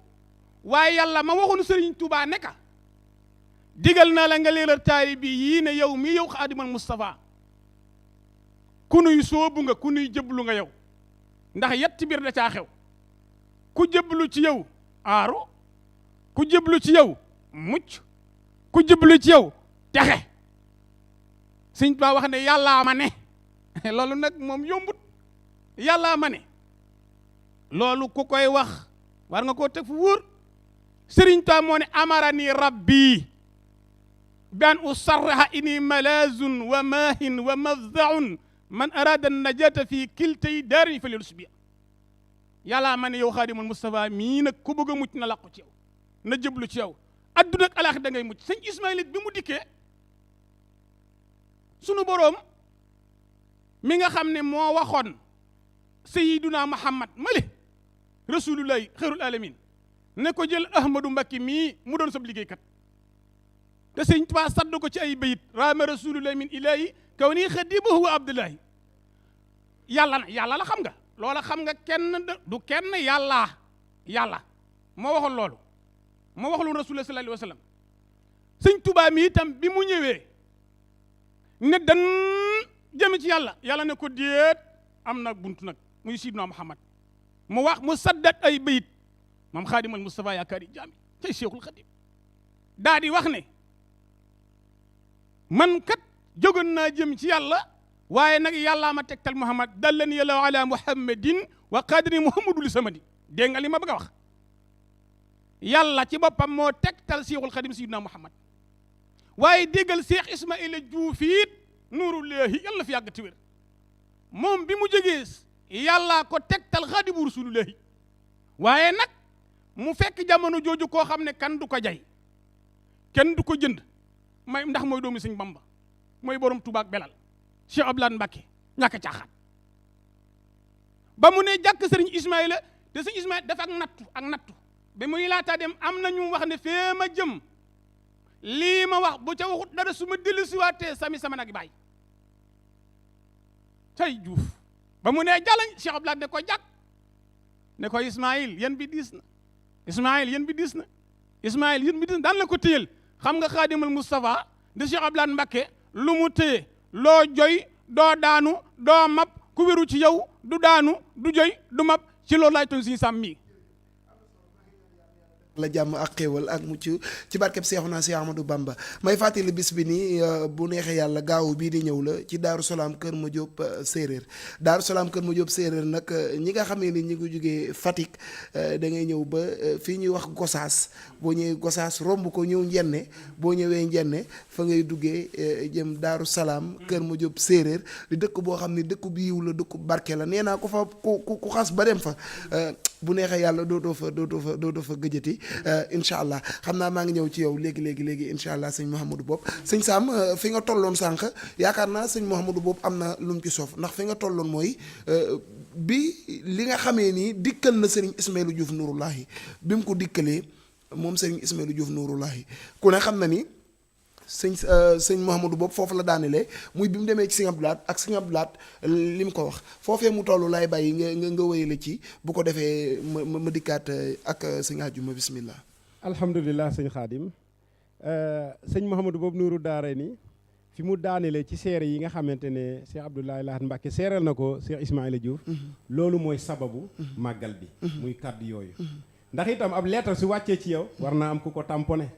waaye yàlla ma waxoon sëriñ Tuubaa nekka digal naa la nga leeral taari bi yii ne yow mii yow xaadimal Mustafa ku nuy soobu nga ku nuy jëblu nga yow ndax yetti biir da caa xew ku jëblu ci yow aaru ku jëblu ci yow mucc ku jëblu ci yow texe sëñ Tuubaa wax ne yàllaa ma ne loolu nag moom yombut yàllaa ma ne loolu ku koy wax war nga koo teg fu wóor sëriñ Tuubaa moo ne amarani rabbi bi an usarraha ini malazun wa maahin wa mafzaun man arada najata fi kiltay daarin fa lelus bi yàllaa ma ne yow xaadimul Mustafa mii nag ku bëgg a mucc na làqu ci yow na jëblu ci yow adduna ak alaaxira da ngay mucc sëñ Ismaïla bi mu dikkee sunu boroom mi nga xam ne moo waxoon sayyiduna Muhammad mali rasulullahi xayrul alamin ne ko jël Ahmadu Mbakki mii mu doon sab liggéeykat te sëñ Tuubaa sadd ko ci ay bayit raama rasulullahi min ilahi kaw nii xadimahu wa abdullahi yàlla la xam nga loola xam nga kenn du kenn yàlla moo waxoon loolu moo wax loolu rasulullah sallallahu alayhi wa sallam sëñ Tuubaa mi itam bi mu ñëwee ne dan jëme ci yàlla ne ko déet am na buntu nag muy sidna Muhammad mu wax mu saddat ay bayit moom xaadimal Mustafa yaakaari jaami tey Cheikhul Xadim daa di wax ne man kat jógoon naa jëm ci yàlla waaye nag yàllaa ma tegtal Muhammad dallani yàlla ala Muhammadin wa qadri Muhammadu li samadi dégg nga li ma bëgg a wax yàlla ci boppam moo tegtal Seexul Xadim Sayyidina Muhammad waaye déggal Seex Ismaïla Diouf it nuurullaahi yàlla fi yàgg ti wér moom bi mu jógee yàllaa ko tegtal Xaadimu Rasuulullaahi waaye nag mu fekk jamono jooju koo xam ne kan du ko jay kenn du ko jënd may ndax mooy doomu Sëñ Bamba mooy borom Tuubaa ak belal Cheikh Abdoulaye Mbacké ñàkk caaxaan ba mu ne jàkk sëriñ Ismaïla te sëriñ Ismaïla dafa ak nattu ba muy laata dem am na ñu wax ne fee ma jëm lii ma wax bu ca waxut dara su ma dellusiwaatee sama nag baay tey Juuf ba mu ne jàllañ Cheikh Abdoulaye ne ko jàkk ne ko Ismaïl yéen bi diis na Ismaïl yéen bi diis na Ismaïl yéen bi diis na daan la ko téyel xam nga Xaadimul Moustapha de Cheikh Abdoulaye Mbacké lu mu téye loo joy doo daanu doo mab ku wéru ci yow du daanu du joy du mab ci loolu laay toon suñu sàmm mi la jàmm ak xéewal ak mucc ci barkeb Seexuna Seex Ahmadou Bamba may fàttali bis bi nii bu neexee yàlla gaawu bii di ñëw la ci Daaru Salaam Kër Madiop séeréer Daaru Salaam Kër Madiop séeréer nag ñi nga xamee ni ñi ngi jógee Fatick da ngay ñëw ba fii ñuy wax Gosaas boo ñëwee Gosaas romb ko ñëw Njenne boo ñëwee Njenne fa ngay duggee jëm Daaru Salaam Kër Madiop séeréer di dëkk boo xam ne dëkk bu yiw la dëkk barke la nee naa ko fa ku xas ba dem fa bu neexee yàlla dootoo fa gëjati incha allah xam naa maa ngi ñëw ci yow léegi incha allah sëñ Mouhamadou Bopp sëñ Sam fi nga tolloon sànq yaakaar naa sëñ Mouhamadou Bopp am na lu mu ci soof ndax fi nga tolloon mooy bi li nga xamee ni dikkal na sëriñ Ismaïla Diouf Nouroullahi bi mu ko dikkalee moom sëriñ Ismaïla Diouf Nouroullahi ku ne xam na ni sëñ Mouhamadou Bopp foofu la daanelee muy bi mu demee ci Sëñ Abdou Lahad ak Sëñ Abdou Lahad li mu ko wax foofee mu toll lay bàyyi nga wéyale ci bu ko defee ma dikkaat ak sëñ Ajuma bismillah. alhamdulilah sëñ Xaadim sëñ Mouhamadou Bopp Nourou Daarayni fi mu daanelee ci seere yi nga xamante ne Cheikh Abdoulaye Lahad Mbacké seereel na ko Cheikh Ismaïla Diouf loolu mooy sababu màggal bi muy kàddu yooyu ndax itam ab lettre su wàccee ci yow war naa am ku ko tamponné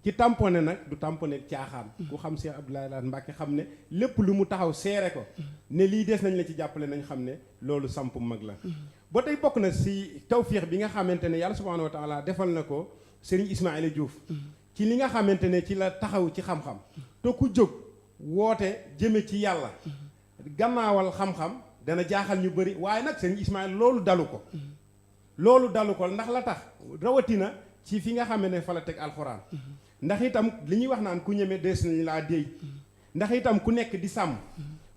ci tamponné nag du tamponné caaxaan ku xam Cheikh Abdoulaye Lahad Mbacké xam ne lépp lu mu taxaw seere ko ne lii des nañ la ci jàppale nañ xam ne loolu samp mag la ba tey bokk na si tawfiix bi nga xamante ne yàlla subhanahu wa taala defal na ko Serigne Ismaïla Diouf ci li nga xamante ne ci la taxaw ci xam-xam te ku jóg woote jëme ci yàlla gannaawal xam-xam dana jaaxal ñu bëri waaye nag Serigne Ismaïla loolu dalu ko ndax la tax rawatina ci fi nga xam ne fa la teg alxuraan ndax itam li ñuy wax naan ku ñeme des nañu laa déy ndax itam ku nekk di sàmm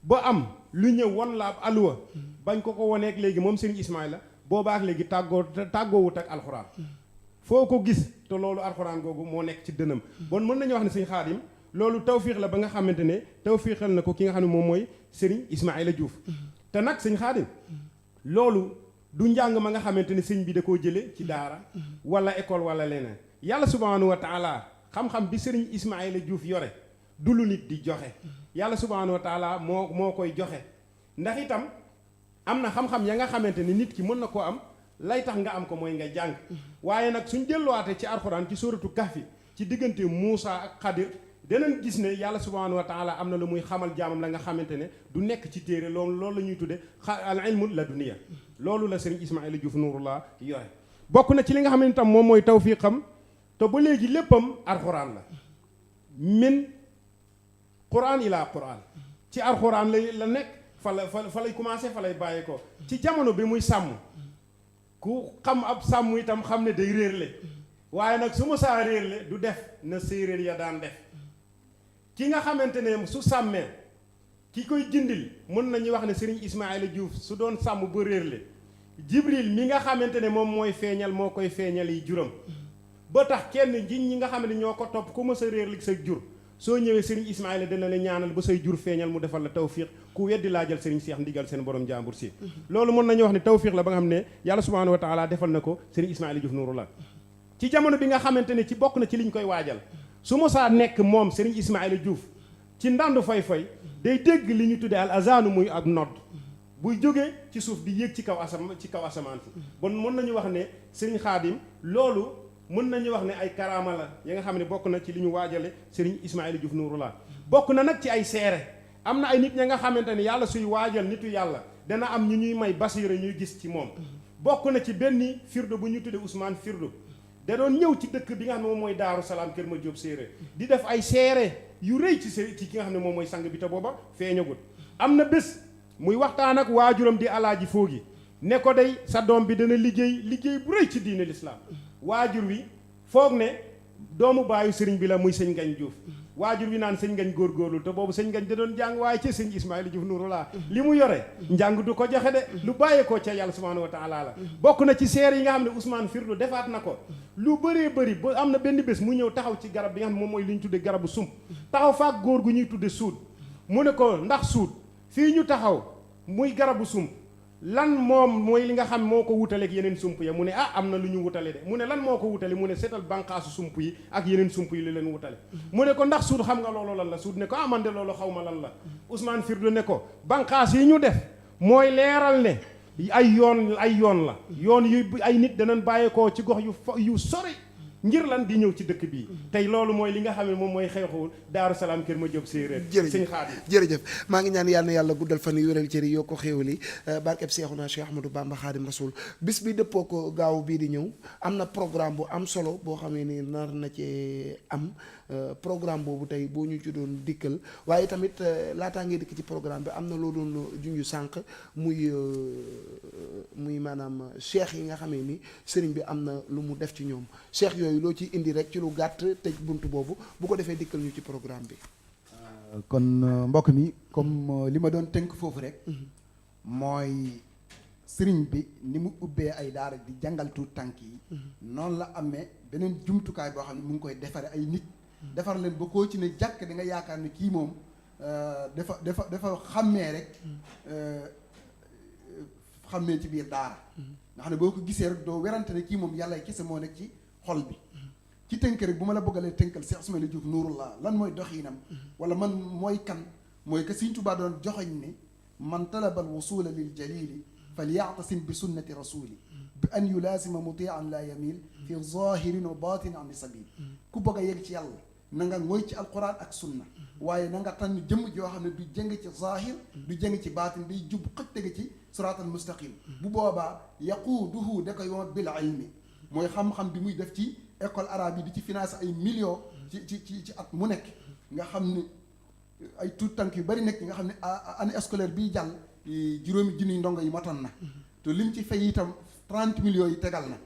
ba am lu ñëw won la ab aluwa bañ ko woneeg léegi moom Serigne Ismaïla boobaak léegi tàggoowut ak alxuraan foo ko gis te loolu alxuraan googu moo nekk ci dënam bon mën nañu wax ne sëñ Xaadim loolu tawfiix la ba nga xamante ne tawfiixal na ko ki nga xam ne moom mooy Serigne Ismaïla Diouf te nag sëñ Xaadim loolu du njàng ma nga xamante ne sëñ bi da koo jële ci daara wala école wala leneen yàlla subhanahu wa taala xam-xam bi Serigne Ismaïla Diouf yore du lu nit di joxe yàlla subhanahu wa taala moo koy joxe ndax itam am na xam-xam ya nga xamante ne nit ki mën na koo am lay tax nga am ko mooy nga jàng waaye nag suñ delluwaate ci alxuraan ci suratu kahfi ci diggante Muusa ak Xadir danañ gis ne yàlla subhanahu wa taala am na lu muy xamal jaamam la nga xamante ne du nekk ci téere loolu la ñuy tudde al ilmu laduniya loolu la Serigne Ismaïla Diouf Nouroullah yore bokk na ci li nga xam ne itam moom mooy tawfiqam te ba léegi léppam alxuraan la min quran ila quran ci alxuraan la nekk fa lay commencé fa lay bàyyi ko ci jamono bi muy sàmm ku xam ab sàmm itam xam ne day réerle waaye nag su ma saa réerle du def na séeréer ya daan def ki nga xamante ne su sàmmee ki koy jindil mën nañu wax ne Serigne Ismaïla Diouf su doon sàmm ba réerle Jibril mi nga xamante ne moom mooy feeñal moo koy feeñal yi juram ba tax kenn ñi nga xam ne ñoo ko topp ku mës a réer li sa jur soo ñëwee Serigne Ismaïla dina la ñaanal ba say jur feeñal mu defal la tawfiq ku weddi laa jël Serigne Cheikh ndigal seen borom jàmbur si loolu mën nañu wax ne tawfiq la ba nga xam ne yàlla subhanahu wa taala defal na ko Serigne Ismaïla Diouf Nouroullah ci jamono bi nga xamante ne ci bokk na ci liñ koy waajal su mosaa nekk moom Serigne Ismaïla Diouf ci ndandu fay-fay day dégg li ñu tuddee al azanu muy ak nodd buy jógee ci suuf di yéeg ci kaw asamaan si bon mën nañu wax ne Serigne Khadim loolu mën nañu wax ne ay karaama la ya nga xam ne bokk na ci li ñu waajale Serigne Ismaïla Diouf Nouroullah bokk na nag ci ay seere am na ay nit ña nga xamante ne yàlla suy waajal nitu yàlla dana am ñu ñuy may basiira ñuy gis ci moom bokk na ci benn firdo bu ñu tuddee Ousmane firdo da doon ñëw ci dëkk bi nga xam ne moom mooy Daaru Salaam Kër Madiop Séeréer di def ay seere yu rëy ci ki nga xam ne moom mooy sang bi te booba feeñagut. am na bés muy waxtaan ak waajuram di alaaji Foogi ne ko day sa doom bi dana liggéey bu rëy ci diine lislaam waajur wi foog ne doomu baayu sëriñ bi la muy sëñ Ngañ Diouf waajur wi naan sëñ Ngañ góorgóorlu te boobu sëñ Ngañ da doon jàng waaye ca sëñ Ismaïla Diouf Nuurulaa li mu yore njàng du ko joxe de lu bàyyeekoo ca yàlla subhaanahu wa taala la bokk na ci seer yi nga xam ne Ousmane Firdu defaat na ko lu bëree bëri ba am na benn bés mu ñëw taxaw ci garab bi nga xam ne moom mooy li ñu tudde garabu sump taxaw faak góor gu ñuy tudde suud mu ne ko ndax suud fii ñu taxaw muy garabu sump lan moom mooy li nga xam moo ko wutaleeg yeneen sump ya mu ne am na lu ñu wutale de mu ne lan moo ko wutale mu ne seetal bànqaasu sump yi ak yeneen sump yi li leen wutale mu ne ko ndax suud xam nga loolu lan la suud ne ko man de loolu xaw ma lan la Ousmane Firdu ne ko bànqaas yi ñu def mooy leeral ne ay yoon la yoon yu ay nit danañ bàyyeekoo ci gox yu sori ngir lan di ñëw ci dëkk bii tey loolu mooy li nga xam ne moom mooy xew-xewul Daaru Salaam Kër Madiop Séeréer sëñ Xaadim jërëjëf maa ngi ñaan yàlla na yàlla guddal fan yi wéral cëri yoo ko xéewali barkeb Seexuna Cheikh Ahmadou Bamba Xaadim Rasul bis bi dëppoo ko gaaw bii di ñëw am na programme bu am solo boo xamee ni nar na ci am programme boobu tey boo ñu ci doon dikkal waaye tamit laataa ngay dikk ci programme bi am na loo doon junju sànq muy maanaam cheikh yi nga xamee ni sëriñ bi am na lu mu def ci ñoom cheikh yooyu loo ci indi rek ci lu gàtt tëj bunt boobu bu ko defee dikkal ñu ci programme bi. kon mbokk mi comme li ma doon tënk foofu rek mooy sëriñ bi ni mu ubbee ay daara di jàngal tuut tànk yi noonu la amee beneen jumtukaay boo xam ne mu ngi koy defare ay nit defar leen ba koo ci ne jàkk da nga yaakaar ne kii moom dafa xàmmee rek xàmmee ci biir daara nga xam ne boo ko gisee rek doo werante ne kii moom yàlla kese moo nekk ci xol bi ci tënk rek bu ma la bëggalee tënkal Cheikh Ismaïla Diouf Nuurullah lan mooy doxiinam wala man mooy kan mooy que Sëriñ Tuubaa doon joxoñ ne man talaba al wusula lil jalili falyactasim bi sunnati rasuli bi an yulaasima mutian la yamil fi zahirin wa batin an sabil ku bëgg a yegg ci yàlla na nga mooy ci alquran ak sunna waaye na nga tànn jëmm joo xam ne du jëng ci zahir du jëng ci baatin day jub xëj tege ci siraatal mustaqim bu boobaa yaquuduhu da koy woon bil ilmi mooy xam-xam bi muy def ci école arabe yi di ci financé ay millions ci at mu nekk nga xam ne ay tuut tànk yu bari nekk nga xam ne année scolaire bii jàll juróomi junniy ndongo yi matoon na te lim ci fay itam 30 millions yi tegal na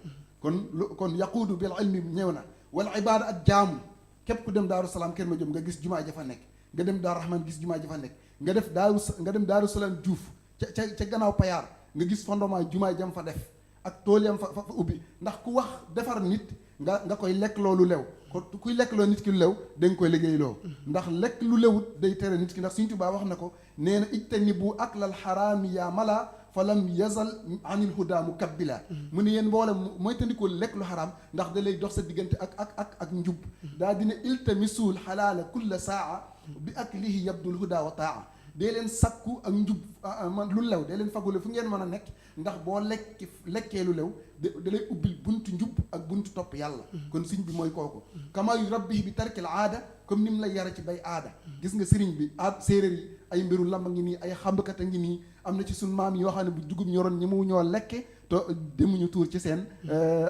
kon yaquudu bil ilmi ñëw na wala ibaada ak jaamu képp ku dem Daaru Salaam Kër Madiop nga gis jumaa ja fa nekk nga dem Daaru Rahman gis jumaa ja fa nekk nga dem Daaru Salaam Diouf ca gannaaw Payaar nga gis fondement jumaa jam fa def ak tool yam fa ubbi ndax ku wax defar nit nga koy lekk loolu lew ko kuy lekk loo nit ki lu lew da nga koy liggéey loo ndax lekk lu lewut day tere nit ki ndax Sëriñ Tuubaa wax na ko nee na ijtanibu aklal xaraami yaa mala fa lam yazal anil huda mukabbila mu ne yéen mboolem mooy tandikoo lekk lu xaraam ndax da lay dox sa diggante ak njub daa dina iltamisul xalaala kulla saa bi aklihi yabdul huda wa taa dee leen sakku ak njub man lu lew dee leen fagule fu ngeen mën a nekk ndax boo lekkee lu lew da lay ubbil buntu njub ak buntu topp yàlla kon sëriñ bi mooy kooku kama yu rabbi bi tarkil aada comme ni mu la yara ci bay aada gis nga sëriñ bi séeréer yi ay mbiru lamba ngi nii ay xambkat a ngi nii am na ci suñ maam yoo xam ne bu dugub ñoroon ñi mu ñoo lekke te demuñu tuur ci seen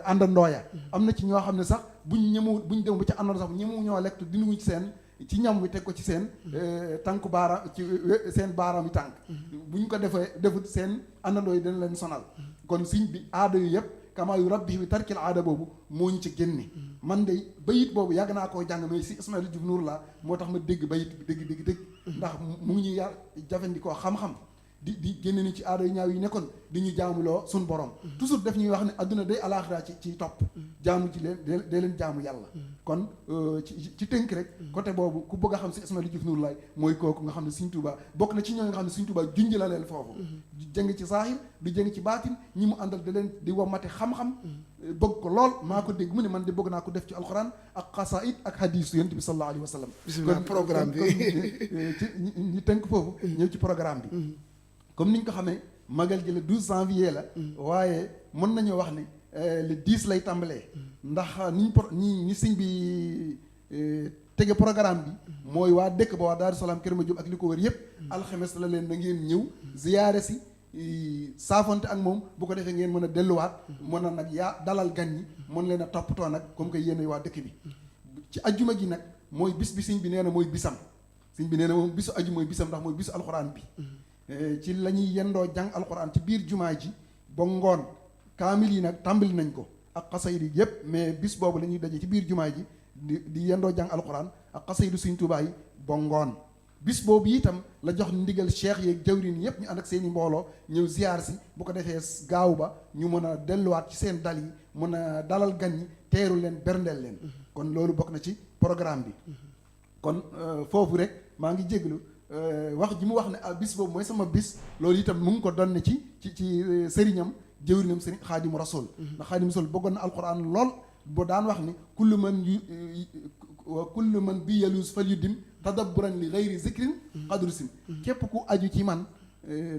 àndandooya am na ci ñoo xam ne sax buñ dem ba ca àndandoo sax ñi mu ñoo lekk te dinduñu ci seen ci ñam wi teg ko ci seen tànku baaraam ci seen baaraam yi tànk bu ñu ko defut seen àndandoo yi dana leen sonal kon siñ bi aada yu yëpp kamaa yu rabbi bi tarkil aada boobu moo ñu ci génne man de bayit boobu yàgg naa koo jàng mais si Ismaïla Diouf Nuurullah moo tax ma dégg bayit bi dégg ndax mu ngi ñuy yar jafandikoo xam-xam di génne ni ci aada yu ñaaw yi nekkoon di ñu jaamuloo suñ borom toujours def ñuy wax ne adduna day alaaxira ci topp jaamu ci leen dee leen jaamu yàlla kon ci tënk rek côté boobu ku bëgg a xam si Ismaïla Diouf Nuurullah mooy kooku nga xam ne Sëriñ Tuubaa bokk na ci ñoo nga xam ne Sëriñ Tuubaa junj la leen foofu du jëng ci saahir du jëng ci baatin ñi mu àndal da leen di womate xam-xam bëgg ko lool maa ko dégg mu ne man de bëgg naa ko def ci alxuraan ak xasaayid ak hadiis yonent bi sallallahu alayhi wa sallam bismillah programme bi ci ñu tënk foofu ñëw ci programme bi comme ni ñu ko xamee magal gi le 12 janvier la waaye mën nañu wax ne le 10 lay tàmbalee ndax ñi sëñ bi tege programme bi mooy waa dëkk ba waa Daaru Salaam Kër Madiop ak li ko wër yëpp alxames la leen na ngeen ñëw ziyaare si saafonte ak moom bu ko defee ngeen mën a delluwaat mën a nag yaa dalal gan ñi mën leen a toppatoo nag comme que yéen waa dëkk bi ci ajjuma gi nag mooy bis bi sëñ bi nee na mooy bisam sëñ bi nee na moom bisu aju mooy bisam ndax mooy bisu alxuraan bi ci la ñuy yendoo jàng alxuraan ci biir jumaa ji ba ngoon kaamil yi nag tàmbali nañ ko ak xasayid yi yëpp mais bis boobu la ñuy daje ci biir jumaa ji di yendoo jàng alxuraan ak xasayidu Sëñ Tuubaa yi ba ngoon bis boobu itam la jox ndigal cheikh yeeg jawrin yëpp ñu ànd ak seen i mbooloo ñëw ziar si bu ko defee gaaw ba ñu mën a delluwaat ci seen dal yi mën a dalal gan ñi teeru leen berndeel leen kon loolu bokk na ci programme bi kon foofu rek maa ngi jéglu wax ji mu wax ne bis boobu mooy sama bis loolu itam mu ngi ko donne ci sëriñam jëwrinam sëriñ xaadimu rasul ndax xaadimu rasul bëggoon na alquran lool boo daan wax ni kullu man bi yalus fal yuddim tadabburan li gayri zikrin qadru sim képp ku aju ci man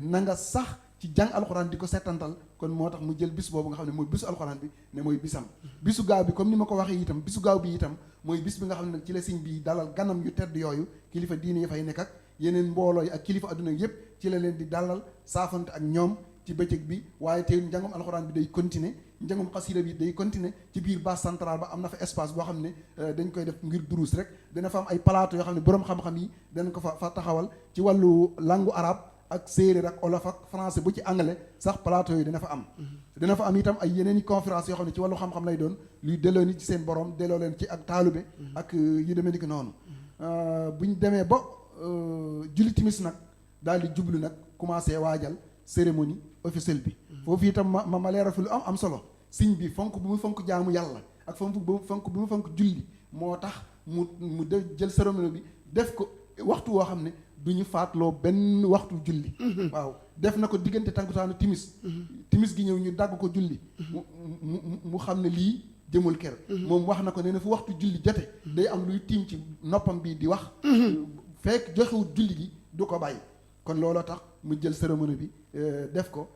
na nga sax ci jàng alxuraan di ko settantal kon moo tax mu jël bis boobu nga xam ne mooy bisu alxuraan bi ne mooy bisam bisu gaaw bi comme ni ma ko waxee itam bisu gaaw bi itam mooy bis bi nga xam ne nag ci la sëñ bi dalal ganam yu tedd yooyu kilifa diine yi fay nekk ak yeneen mbooloo yi ak kilifa adduna yëpp ci la leen di dalal saafante ak ñoom ci bëccëg bi waaye tey njàngum alxuraan bi day continuer njàngum xasida bi day continuer ci biir base centrale ba am na fa espace boo xam ne dañ koy def ngir duruus rek dana fa am ay plateau yoo xam ne boroom xam-xam yi danañ ko fa taxawal ci wàllu langue arabe ak séeréer ak olof ak français bu ci anglais sax plateau yi dina fa am dina fa am itam ay yeneen i conférence yoo xam ne ci wàllu xam-xam lay doon luy delloo nit ci seen borom delloo leen ci ak taalube ak yu demee ni ki noonu bu ñu demee ba julli timis nag daal di jublu nag commencé waajal cérémonie officielle bi foofu itam ma leeral fi lu am solo siñ bi fonk bu mu fonk jaamu yàlla ak fonk bu mu fonk julli moo tax mu jël cérémonie bi def ko waxtu woo xam ne du ñu faatloo benn waxtu julli waaw def na ko diggante tànkutaanu timis gi ñëw ñu dagg ko julli mu xam ne lii jëmul kër moom wax na ko nee na fu waxtu julli jote day am luy tiim ci noppam bi di wax fekk joxewut julli gi du ko bàyyi kon looloo tax mu jël cérémonie bi def ko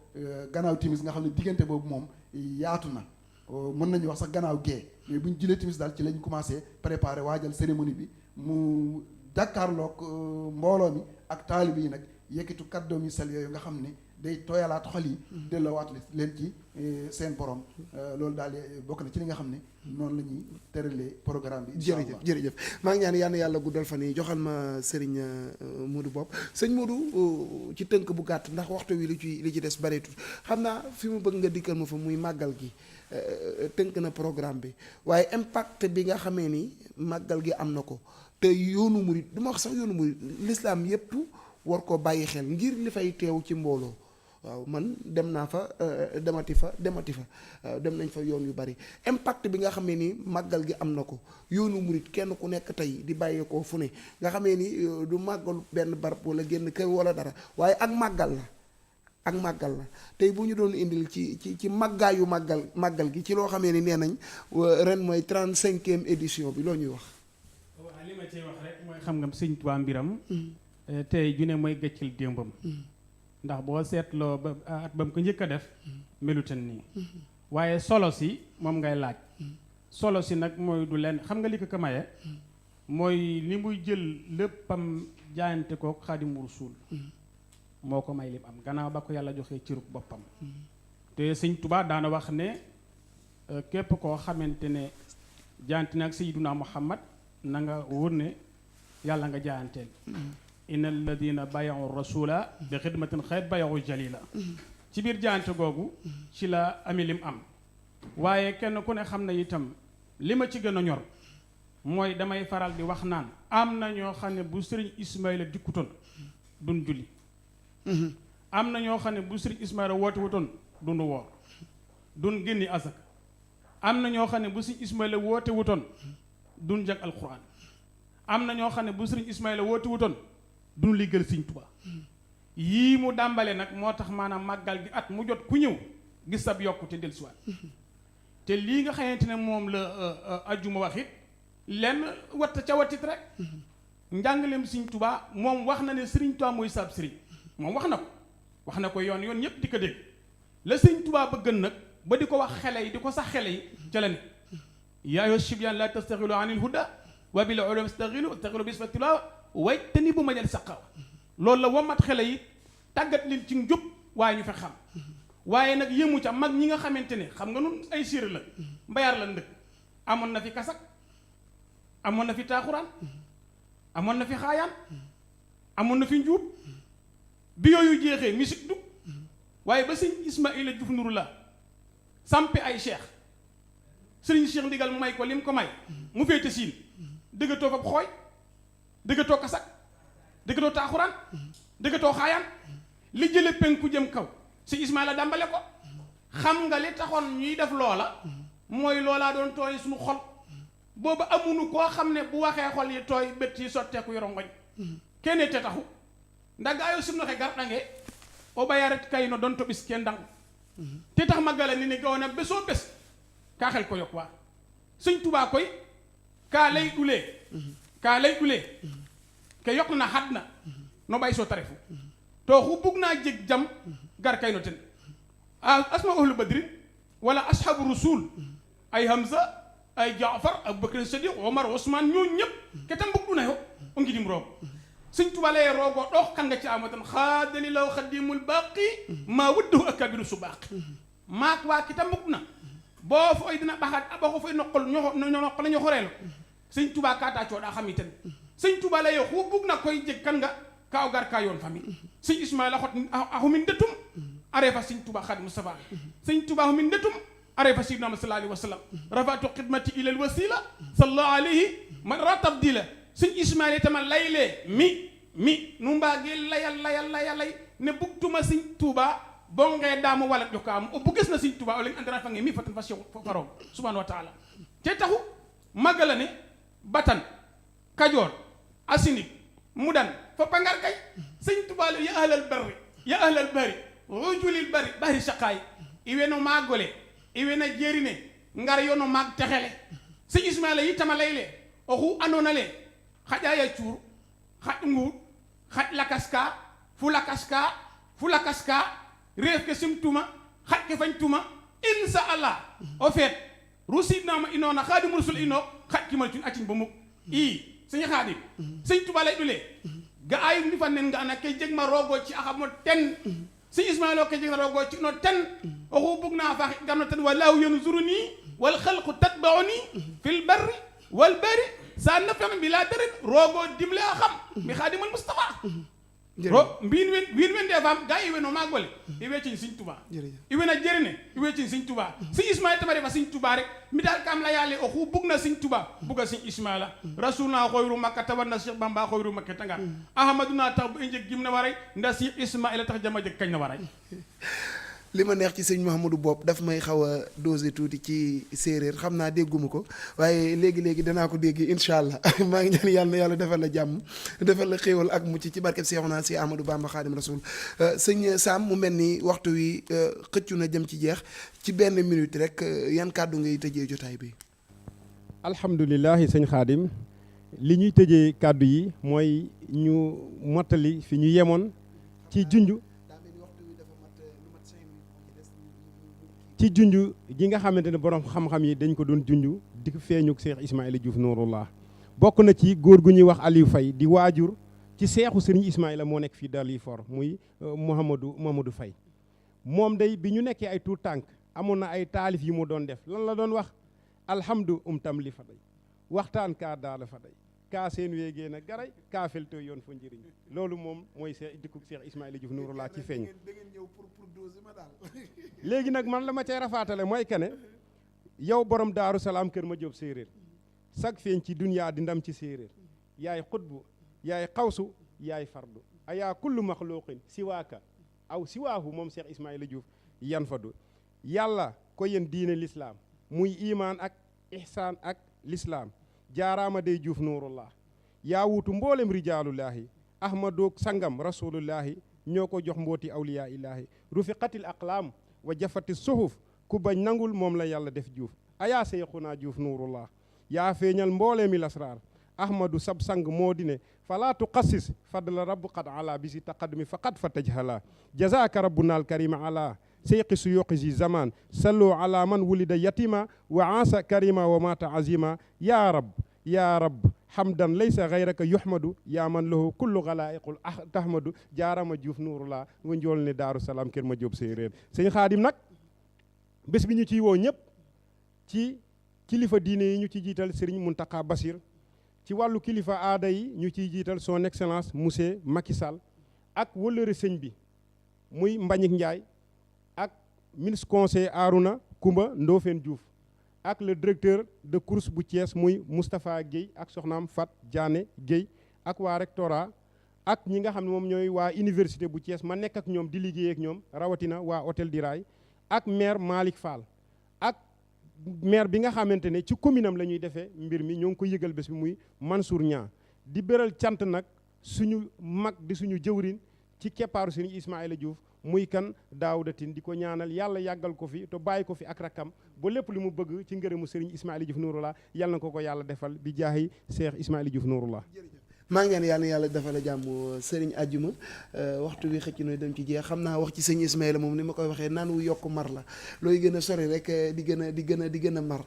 gannaaw timis nga xam ne diggante boobu moom yaatu na mën nañu wax sax gannaaw gee mais bu ñu jëlee timis daal ci lañ commencé préparer waajal cérémonie bi mu jàkkaarloog mbooloo mi ak taalibe yi nag yëkkatu kàddoom yu sel yooyu nga xam ne day tooyalaat xol yi delloowaat leen ci seen borom loolu daal bokk na ci li nga xam ne noonu la ñuy tëralee programme bi. jërëjëf maa ngi ñaan yàlla guddal fan yi joxal ma Serigne Modou Bopp sëñ Modou ci tënk bu gàtt ndax waxtu wi li ci des bareetul xam naa fi mu bëgg nga dikkal ma fa muy màggal gi tënk na programme bi waaye impact bi nga xamee ni màggal gi am na ko te yoonu murit du ma wax sax yoonu murit l'islam yépp war koo bàyyi xel ngir li fay teew ci mbooloo. waaw man dem naa fa demati fa dem nañ fa yoon yu bari impact bi nga xamee ni màggal gi am na ko yoonu murit kenn ku nekk tey di bàyyeekoo fu ne nga xamee ni du màggal benn barab wala génn kër wala dara waaye ak màggal la tey bu ñu doon indil ci màggaayu màggal gi ci loo xamee ni nee nañ ren mooy 35e édition bi loo ñuy wax. waaw li ma ciy wax rek mooy xam nga Sëñ Tuubaa mbiram. tey ju ne mooy gëccil démbam. ndax boo seetloo ba at ba mu ko njëkk a def melutan nii waaye solo si moom ngay laaj solo si nag mooy du leen xam nga li ko maye mooy li muy jël léppam jaayante ko Xaadimu Rasuul moo ko may lim am gannaaw ba ko yàlla joxee cërub boppam te Sëñ Tuubaa daana wax ne képp koo xamante ne jaayante na ak Sayyiduna Muhammad na nga wóor ne yàlla nga jaayanteel inna alladina bayawu rasula bi xidmatin xayt bayawu jalila ci biir jaayante googu ci la ami lim am waaye kenn ku ne xam na itam li ma ci gën a ñor mooy damay faral di wax naan am na ñoo xam ne bu sëriñ Ismaïla dikkutoon duñ julli am na ñoo xam ne bu sëriñ Ismaïla woote wutoon duñ woor duñ génni asaka am na ñoo xam ne bu sëriñ Ismaïla woote wutoon duñ jàng alquran am na ñoo xam ne bu sëriñ Ismaïla woote wutoon duñu liggéeyal Sëñ Tuubaa yii mu dàmbale nag moo tax maanaam màggal gi at mu jot ku ñëw gis sab yokkute dellusiwaat te lii nga xamante ne moom la ajjuma wax it lenn watt ca wattit rek njàngaleem Sëñ Tuubaa moom wax na ne Sëriñ Tuubaa mooy sab sëriñ moom wax na ko yoon ñëpp di ko dégg la Sëñ Tuubaa bëgg nag ba di ko wax xele yi di ko sax xele yi ca la ne yaa ayyuha shibyaan laa tastaxilu anil huda wa bil ulumi istaxilu bi isfatilaa way te ni bu ma jël saqaw loolu la womat xele yi tàggat leen ci njub waaye ñu fa xam waaye nag yëmu ca mag ñi nga xamante ne xam nga nun ay séeréer la mbayaar la ndëkk amoon na fi kasak amoon na fi taaxuraan amoon na fi xaayaan amoon na fi njuub bi yooyu jeexee musique dug waaye ba sëñ Ismaïla Diouf Nourou la sampe ay cheikh sëriñ Cheikh ndigal mu may ko lim ko may mu féete siin dëggatoo fab xooy dëggatoo kasak dëggatoo taaxuraan dëggatoo xaayaan li jële penku jëm kaw si Ismaïla dàmbale ko xam nga li taxoon ñuy def loola mooy loolaa doon tooy suñu xol boobu amunu koo xam ne bu waxee xol yi tooy bët yi sotteeku yoro ngoñ kenn te taxu ndax gaa yoo sim noxe gar dange o bayaret kay no doon to bis kenn dangu te tax magala ni ne gaw na bésoo bés kaa xel ko yokk waa sëñ Tuubaa koy kaa lay dulee ke yokk na xat na no bay soo tarefu to xu bugg naa jeg jam gar kay no ten asma ahlu badrin wala ashabu rasul ay Hamza ay Jaafar Abubakar Sadiq Omar Ousmane ñoo ñëpp ke tam bugg du na yo o ngidim roog sëñ Tuubaa lay roogoo dox kan nga ci amatan xaadali law xadimul baaqi maa wuddahu akabiru su baaqi maak waa ki tam bugg na boo fo ay dina baxaat boo ko fay noqal noqal nañu xoreelu sëñ Tuubaa kaataa coodaa xam iten sëñ Tuubaa lay xu bugg na koy jeg kan nga kaaw gar kaa yoon famille sëñ Ismaïla xot axumin ndëtum areefa sëñ Tuubaa Xaadimu Mustafaa sëñ Tuubaa axumin ndëtum areefa sayyidina Muhammad sallallahu alayhi wa sallam rafatu xidmati ilal wasila sallallahu alayhi man ratab di la sëñ Ismaïla tama laylee mi nu mbaagee layal ne bugtuma sëñ Tuubaa bongee daamu wala jokaam o bu gis na sëñ Tuubaa o leen andira fange mi fatan fa faroom subhanahu wa taala te taxu magala ne batan kajoor asinik mudan fa pangar kay sëñ Tuubaa la ya ahlal bari rujulil bari saqaay iwe no maagole iwe na jerine ngar yono maag texele sëñ Ismaïla yi tama layle oxu andoona le xaƴaya cuur xaƴ nguur xaƴ fu lakas ka reef ke simtuma xaƴ ke fañtuma insa allah o feet rusidnama inoona xaadimu rasul ino xaƴ kimal cun acin bo muk i sëñ Xaadim sëñ Tuubaa lay ɗule ga ayu ndi fan nen nga ana ke jeg ma roogo ci axa mo ten sëñ Ismaïla ke jeg na roogo ci no ten oxu bug na faax gam no ten wallahu yanzuruni wal xalqu tatbauni fil barri wal bari sa nafam bi laa dërën roogoo dimle a xam mi Xaadimal Mustafaa mbiin wen de fam gaa iwe no maagole iwe cin sëñ Tuubaa iwe na jërine iwe cin sëñ Tuubaa sëñ Ismaïla tama refa sëñ Tuubaa rek mi daal kam la yaale oxu bug na sëñ Tuubaa buga sëñ Ismaïla rasulna xoyru makka tawarna Cheikh Bamba xoyru makka tanga ahmaduna tax bu i njeg gim na waray nda Cheikh Ismaïla tax jama jeg kañ na waray li ma neex ci sëñ Mouhamadou Bopp daf may xaw a dosé tuuti ci séeréer xam naa dégguma ko waaye léegi danaa ko dégg incha allah maa ngi ñaan yàlla na yàlla defal la jàmm defal la xéewal ak mucc ci barkeb Seexuna si Ahmadou Bamba Xaadim Rasul sëñ Sam mu mel ni waxtu wi xëccu na jëm ci jeex ci benn minute rek yan kàddu ngay tëjee jotaay bi. alhamdulilahi sëñ Xaadim li ñuy tëjee kàddu yi mooy ñu mottali fi ñu yemoon ci junj. ci junj gi nga xamante ne borom xam-xam yi dañ ko doon junj di feeñu Cheikh Ismaïla Diouf Nouroullah bokk na ci góor gu ñuy wax Aliou Faye di waajur ci seexu Serigne Ismaïla moo nekk fii Dalifort muy Mouhamadou Faye moom day bi ñu nekkee ay tuut tànk amoon na ay taalif yi mu doon def lan la doon wax alhamdu tam li fa day waxtaan kaa daala fa day kaa seen weegee na garay kaa felto yoon fa njëriñ loolu moom mooy dikku Cheikh Ismaïla Diouf Nouroullah ci feeñ léegi nag man la ma cay rafaatale mooy que ne yow borom Daaru Salaam kër ma jóob séeréer sag feeñ ci duniyaa di ndam ci séeréer yaay xutbu yaay xawsu yaay fardu ayaa kullu maxluqin siwaaka aw siwaahu moom Cheikh Ismaïla Diouf yan fadu yàlla ko yéen diine l'islam muy imaan ak ihsaan ak l'islam jaaraama day Diouf Nouroullah yaa wuutu mboolem rijaalullaahi ahmadoog sangam rasulullahi ñoo ko jox mbooti awliyaa illaahi rufiqatil aqlaam wa jafati suhuf ku bañ nangul moom la yàlla def Diouf ayaa seyxunaa Diouf Nouroullah yaa feeñal mbooleemi lasraar ahmadu sab sang moo di ne falaa tuqassis fadla rabbu qad ala bisi taqaddumi faqad fa tajhala jazaaka rabbuna alkarima ala seyqi suyuqi zi zaman sallu ala man wulida yatima wa ansa karima wa mata azima ya rab hamdan laysa gayraka yuhmadu yaa man lahu kullu galaiqul tahmadu jaarama Juuf nuurulaa nga njool ne Daaru Salaam kër ma jóob séeréer sëñ Xaadim nag bés bi ñu ciy woo ñëpp ci kilifa diine yi ñu ci jiital Serigne Mountakha Bassir ci wàllu kilifa aada yi ñu ciy jiital son excellence monsieur Macky Sall ak wëllëre sëñ bi muy Mbagnick Ndiaye ak ministre conseiller Arouna Coumba Ndofène Diouf ak le directeur de course bu Thiès muy Moustapha Guèye ak soxnaam Fat Diané Guèye ak waa rectorat ak ñi nga xam ne moom ñooy waa université bu Thiès ma nekk ak ñoom di liggéey ak ñoom rawatina waa hôtel du Rail ak maire Malick Fall ak maire bi nga xamante ne ci commune am la ñuy defee mbir mi ñoo ngi ko yëgal bés bi muy Mansour Niang di beral cant nag suñu mag di suñu jëwrin ci keppaaru Serigne Ismaïla Diouf muy kan Daouda Tine di ko ñaanal yàlla yàggal ko fi te bàyyi ko fi ak rakkam ba lépp li mu bëgg ci ngërëmu Serigne Ismaïla Diouf Nouroullah yàlla na ko yàlla defal bi jaahi Cheikh Ismaïla Diouf Nouroullah. maa ngi ñaan yàlla na yàlla defal jàmm Serigne Adjuma waxtu bi xëcc na dem ci jeex xam naa wax ci sëñ Ismaïla moom ni ma koy waxee naan wu yokk mar la looy gën a sori rek di gën a mar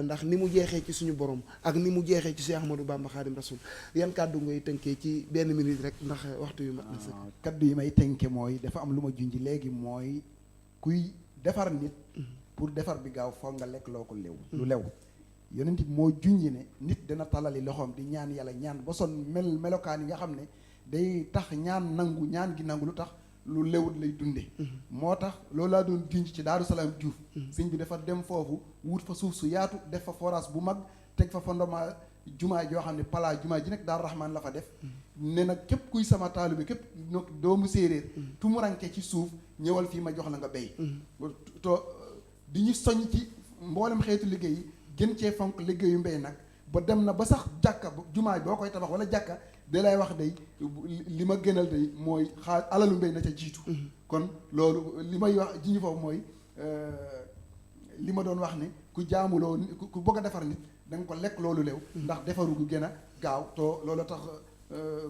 ndax ni mu jeexee ci suñu borom ak ni mu jeexee ci Cheikh Ahmadou Bamba Khadim Rasoul yan kàddu ngay tënkee ci benn minute rek ndax waxtu yu mat na sëkk. kaddu yi may tënke mooy dafa am lu ma junj léegi mooy kuy defar nit pour defar bi gaaw foog nga lekk loo ko lew lu lew yonent bi moo junji ne nit dana talali loxoom di ñaan yàlla ñaan ba son melokaan yi nga xam ne day tax ñaan nangu ñaan gi nangu lu tax lu lewut lay dunde moo tax loolu laa doon junj ci Daaru Salaam Diouf sëñ bi dafa dem foofu wut fa suuf su yaatu def fa forage bu mag teg fa fondement jumaa joo xam ne palaa jumaa ji nag Daaru Rahman la fa def ne nag képp kuy sama taalibe képp doomu séeréer tumuranke ci suuf ñëwal fii ma jox la nga béy to di ñu soñ ci mboolem xeetu liggéey yi gën cee fonk liggéeyu mbéy nag ba dem na ba sax jàkka jumaa boo koy tabax wala jàkka da lay wax day li ma gënal day mooy alalu mbéy na ca jiitu kon loolu li may wax ji ñu foofu mooy li ma doon wax ne ku jaamuloo ku bëgg a defar nit da nga ko lekk loolu leew ndax defaru gu gën a gaaw to loolu tax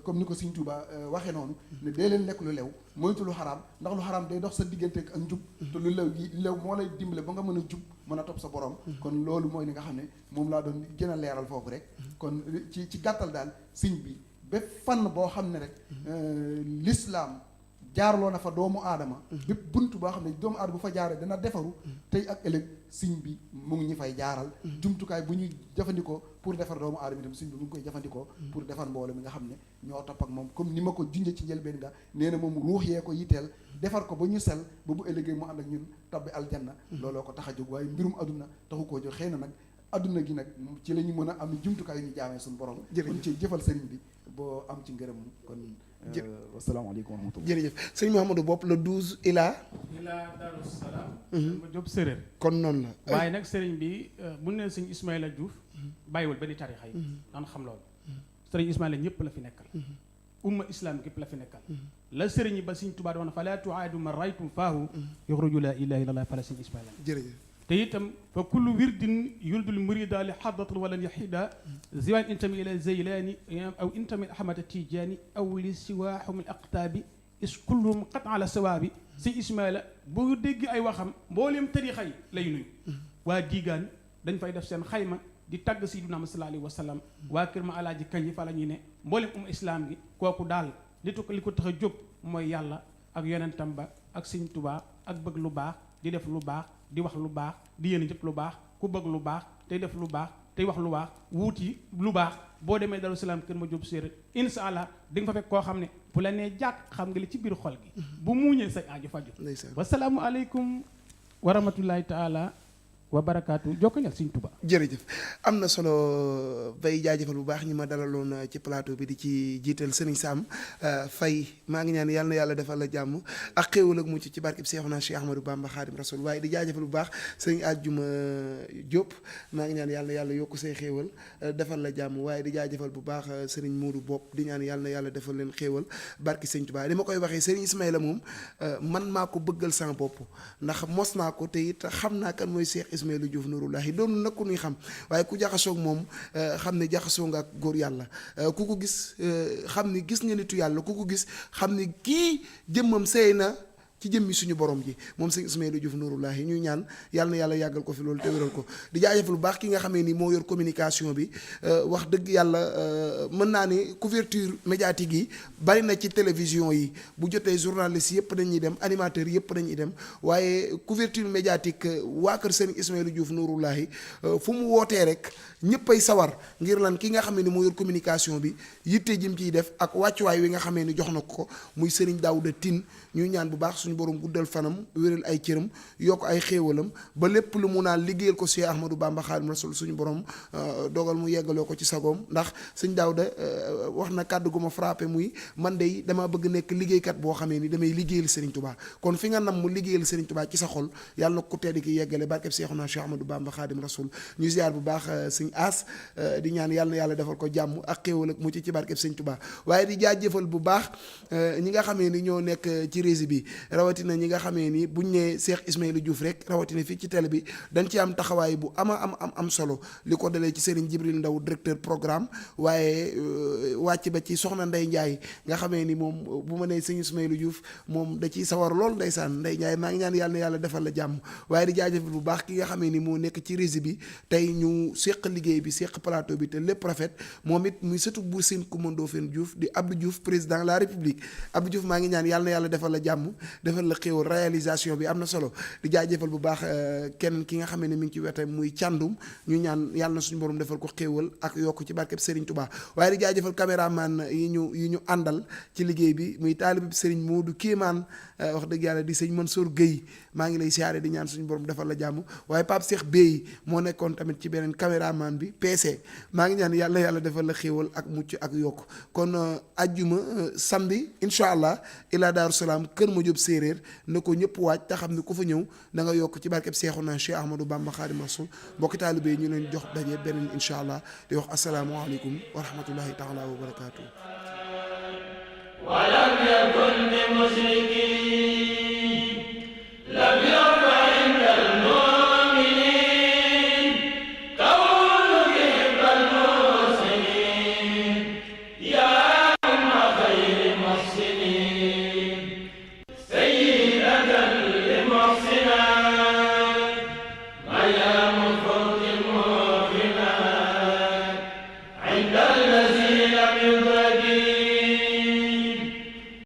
comme ni ko Sëñ Tuubaa waxee noonu ne dee leen lekk lu lew moytu lu xaraam ndax lu xaraam day dox sa diggante ak njub te lu lew gi lew moo lay dimbale ba nga mën a jub mën a topp sa borom kon loolu mooy li nga xam ne moom laa doon gën a leeral foofu rek kon ci gàttal daal sëñ bi bépp fànn boo xam ne rek l'islam jaarloo na fa doomu aadama bépp bunt boo xam ne doomu aadama bu fa jaaree dana defaru tey ak ëllëg sëñ bi mu ngi ñu fay jaaral jumtukaay bu ñuy jëfandikoo pour defar doomu aadama itam sëñ bi mu ngi koy jëfandikoo pour defar mbooloo mi nga xam ne ñoo topp ak moom comme ni ma ko junjee ci njëlbeen nga nee na moom ruux yee ko yitteel defar ko ba ñu sel ba bu ëllëgee mu ànd ak ñun tabbi aljanna looloo ko tax a jóg waaye mbirum adduna taxu koo jóg xëy na nag adduna gi nag ci la ñu mën a am jumtukaay yu ñu jaamee suñu borom kon ci jëfal sëriñ bi boo am ci ngërëm kon wasalaamaaleykum wa rahmatulah jërëjëf sëñ Mouhamadou Bopp le 12 ila Daaru Salaam ma jóob séréer kon noonu la waaye nag sëriñ bi bu ne sëñ Ismaïla Diouf bàyyiwul benn tarixa yi daan xam loolu sëriñ Ismaïla ñëpp la fi nekkal umma islam képp la fi nekkal la sëriñ yi ba sëñ Tuubaa doon fala tuaadu man raytum faahu yuxruju la ilaha illallah fala sëñ Ismaïla jërëjëf te itam fa kullu wirdin yuldul murida li xadatul walan yaxida ziwan intami ila zeylani aw intami ahmada tijaani aw li siwaahu min aqtaabi is kulluhum qat ala sawaabi si Ismaïla boo dégg ay waxam mbooleem tarixa yi lay nuyu waa diigaan dañ fay def seen xayma di tagg sayyiduna Muhammad sallallahu alayhi wa sallam waa kër ma alaaji kañ yi fa la ñuy ne mbooleem islam gi kooku daal li ko tax a jóg mooy yàlla ak yonentam ba ak Sëñ Tuubaa ak bëgg lu baax di def lu baax di wax lu baax di yéene ñëpp lu baax ku bëgg lu baax tey def lu baax tey wax lu baax wuuti lu baax boo demee Daaru Salaam kër ma jóob séeréer insha allah di nga fa fekk koo xam ne bu la nee jàkk xam nga li ci biir xol gi bu muuñee say aaju faju wasalaamu aleykum wa rahmatullahi taala wa barakaatu jokkañal Sëñ Tuubaa jërëjëf am na solo bay jaajëfal bu baax ñi ma dalaloon ci plateau bi di ci jiital Sëriñ Sam Faye maa ngi ñaan yàlla na yàlla defal la jàmm ak xéewal ak mucc ci barkeb Seexuna Cheikh Ahmadou Bamba Khadim Rasoul waaye di jaajëfal bu baax Sëriñ Adjuma Diop maa ngi ñaan yàlla na yàlla yokku say xéewal defal la jàmm waaye di jaajëfal bu baax Sëriñ Modou Bopp di ñaan yàlla na yàlla defal leen xéewal barki Sëñ Tuubaa li ma koy waxee Sëriñ Ismaïla moom man maa ko bëggal sama bopp ndax mos naa ko te it xam naa kan mooy Cheikh Ismaïla Diouf Nouroulahi doonu nag ku ñuy xam waaye ku jaxasoog moom xam ne jaxasoo nga ak góor yàlla ku ko gis xam ni gis nga nitu yàlla ku ko gis xam ni kii jëmmam seey na ci jëmmi suñu borom ji moom sëñ Ismaïla Diouf Nouroullahi ñuy ñaan yàlla na yàlla yàggal ko fi loolu te wéral ko di jaajëfal bu baax ki nga xamee ni moo yor communication bi wax dëgg yàlla mën naa ni couverture médiatique yi bari na ci télévision yi bu jotee journaliste yëpp dañuy dem animateurs yëpp dañuy dem waaye couverture médiatique waa kër sëñ Ismaïla Diouf Nouroullahi fu mu wootee rek ñëppay sawar ngir lan ki nga xam ne moo yor communication bi yitte jim ciy def ak wàccuwaay wi nga xamee ni jox na ko muy Serigne Daouda Tine ñuy ñaan bu baax suñu borom guddal fanam wéral ay cëram yokk ay xéewalam ba lépp lu mu naan liggéeyal ko Cheikh Ahmadou Bamba Khadim Rasoul suñu borom dogal mu yeggaloo ko ci sagoom ndax sëñ Daouda wax na kàddu gu ma frappé muy man de dama bëgg nekk liggéeykat boo xamee ni damay liggéeyal Serigne Touba kon fi nga nam mu liggéeyal Serigne Touba ci sa xol yàlla na ko tedd ki yeggale barkeb Cheikhuna Cheikh Ahmadou Bamba Khadim Rasoul ñu ziar bu baax sëñ As di ñaan yàlla na yàlla defal ko jàmm ak xéewal ak mucc ci barkeb Sëñ Touba waaye di jaajëfal bu baax ñi nga xamee ni ñoo nekk ci régie bi rawatina ñi nga xamee ni buñ nee Cheikh Ismaïla Diouf rek rawatina fii ci télé bi dañ ci am taxawaay bu am solo li ko dalee ci Serigne Jibril Ndaw directeur programme waaye wàcc ba ci soxna Ndey Ndiaye nga xamee ni moom bu ma nee sëñ Ismaïla Diouf moom da ciy sawar lool ndeysaan Ndey Ndiaye maa ngi ñaan yàlla na yàlla defal la jàmm waaye di jaajëfal bu baax ki nga xamee ni moo nekk ci régie bi tey ñu séq liggéey bi séq plateau bi te lépp rafet moom it muy sëtu Buur Sine Coumba Ndoffène Diouf di Abdou Diouf président de la République Abdou Diouf maa ngi ñaan yàlla na yàlla defal la jàmm defal la xéewal réalisation bi am na solo di jaajëfal bu baax kenn ki nga xam ne mi ngi ci wetam muy càndum ñu ñaan yàlla na suñu borom defal ko xéewal ak yokk ci barkeb Serigne Touba waaye di jaajëfal caméraman yi ñu àndal ci liggéey bi muy taalib Serigne Modou Kéemaan wax dëgg yàlla di sëñ Mansour Guèye maa ngi lay siyaare di ñaan suñu borom defal la jàmm waaye Pape Cheikh Bey moo nekkoon tamit ci beneen caméraman bi PC maa ngi ñaan yàlla defal la xéewal ak mucc ak yokk kon ajjuma samedi incha allah ila Daaru Salaam kër ma jóob séeréer na ko ñëpp waaj te xam ne ku fa ñëw da nga yokk ci barkeb Seexuna Cheikh Ahmadou Bamba Xaadimu Rasuul mbokki taalibe yi ñu leen jox daje beneen incha allah di wax asalaamualeykum wa rahmatullahi taala wa barakaatu.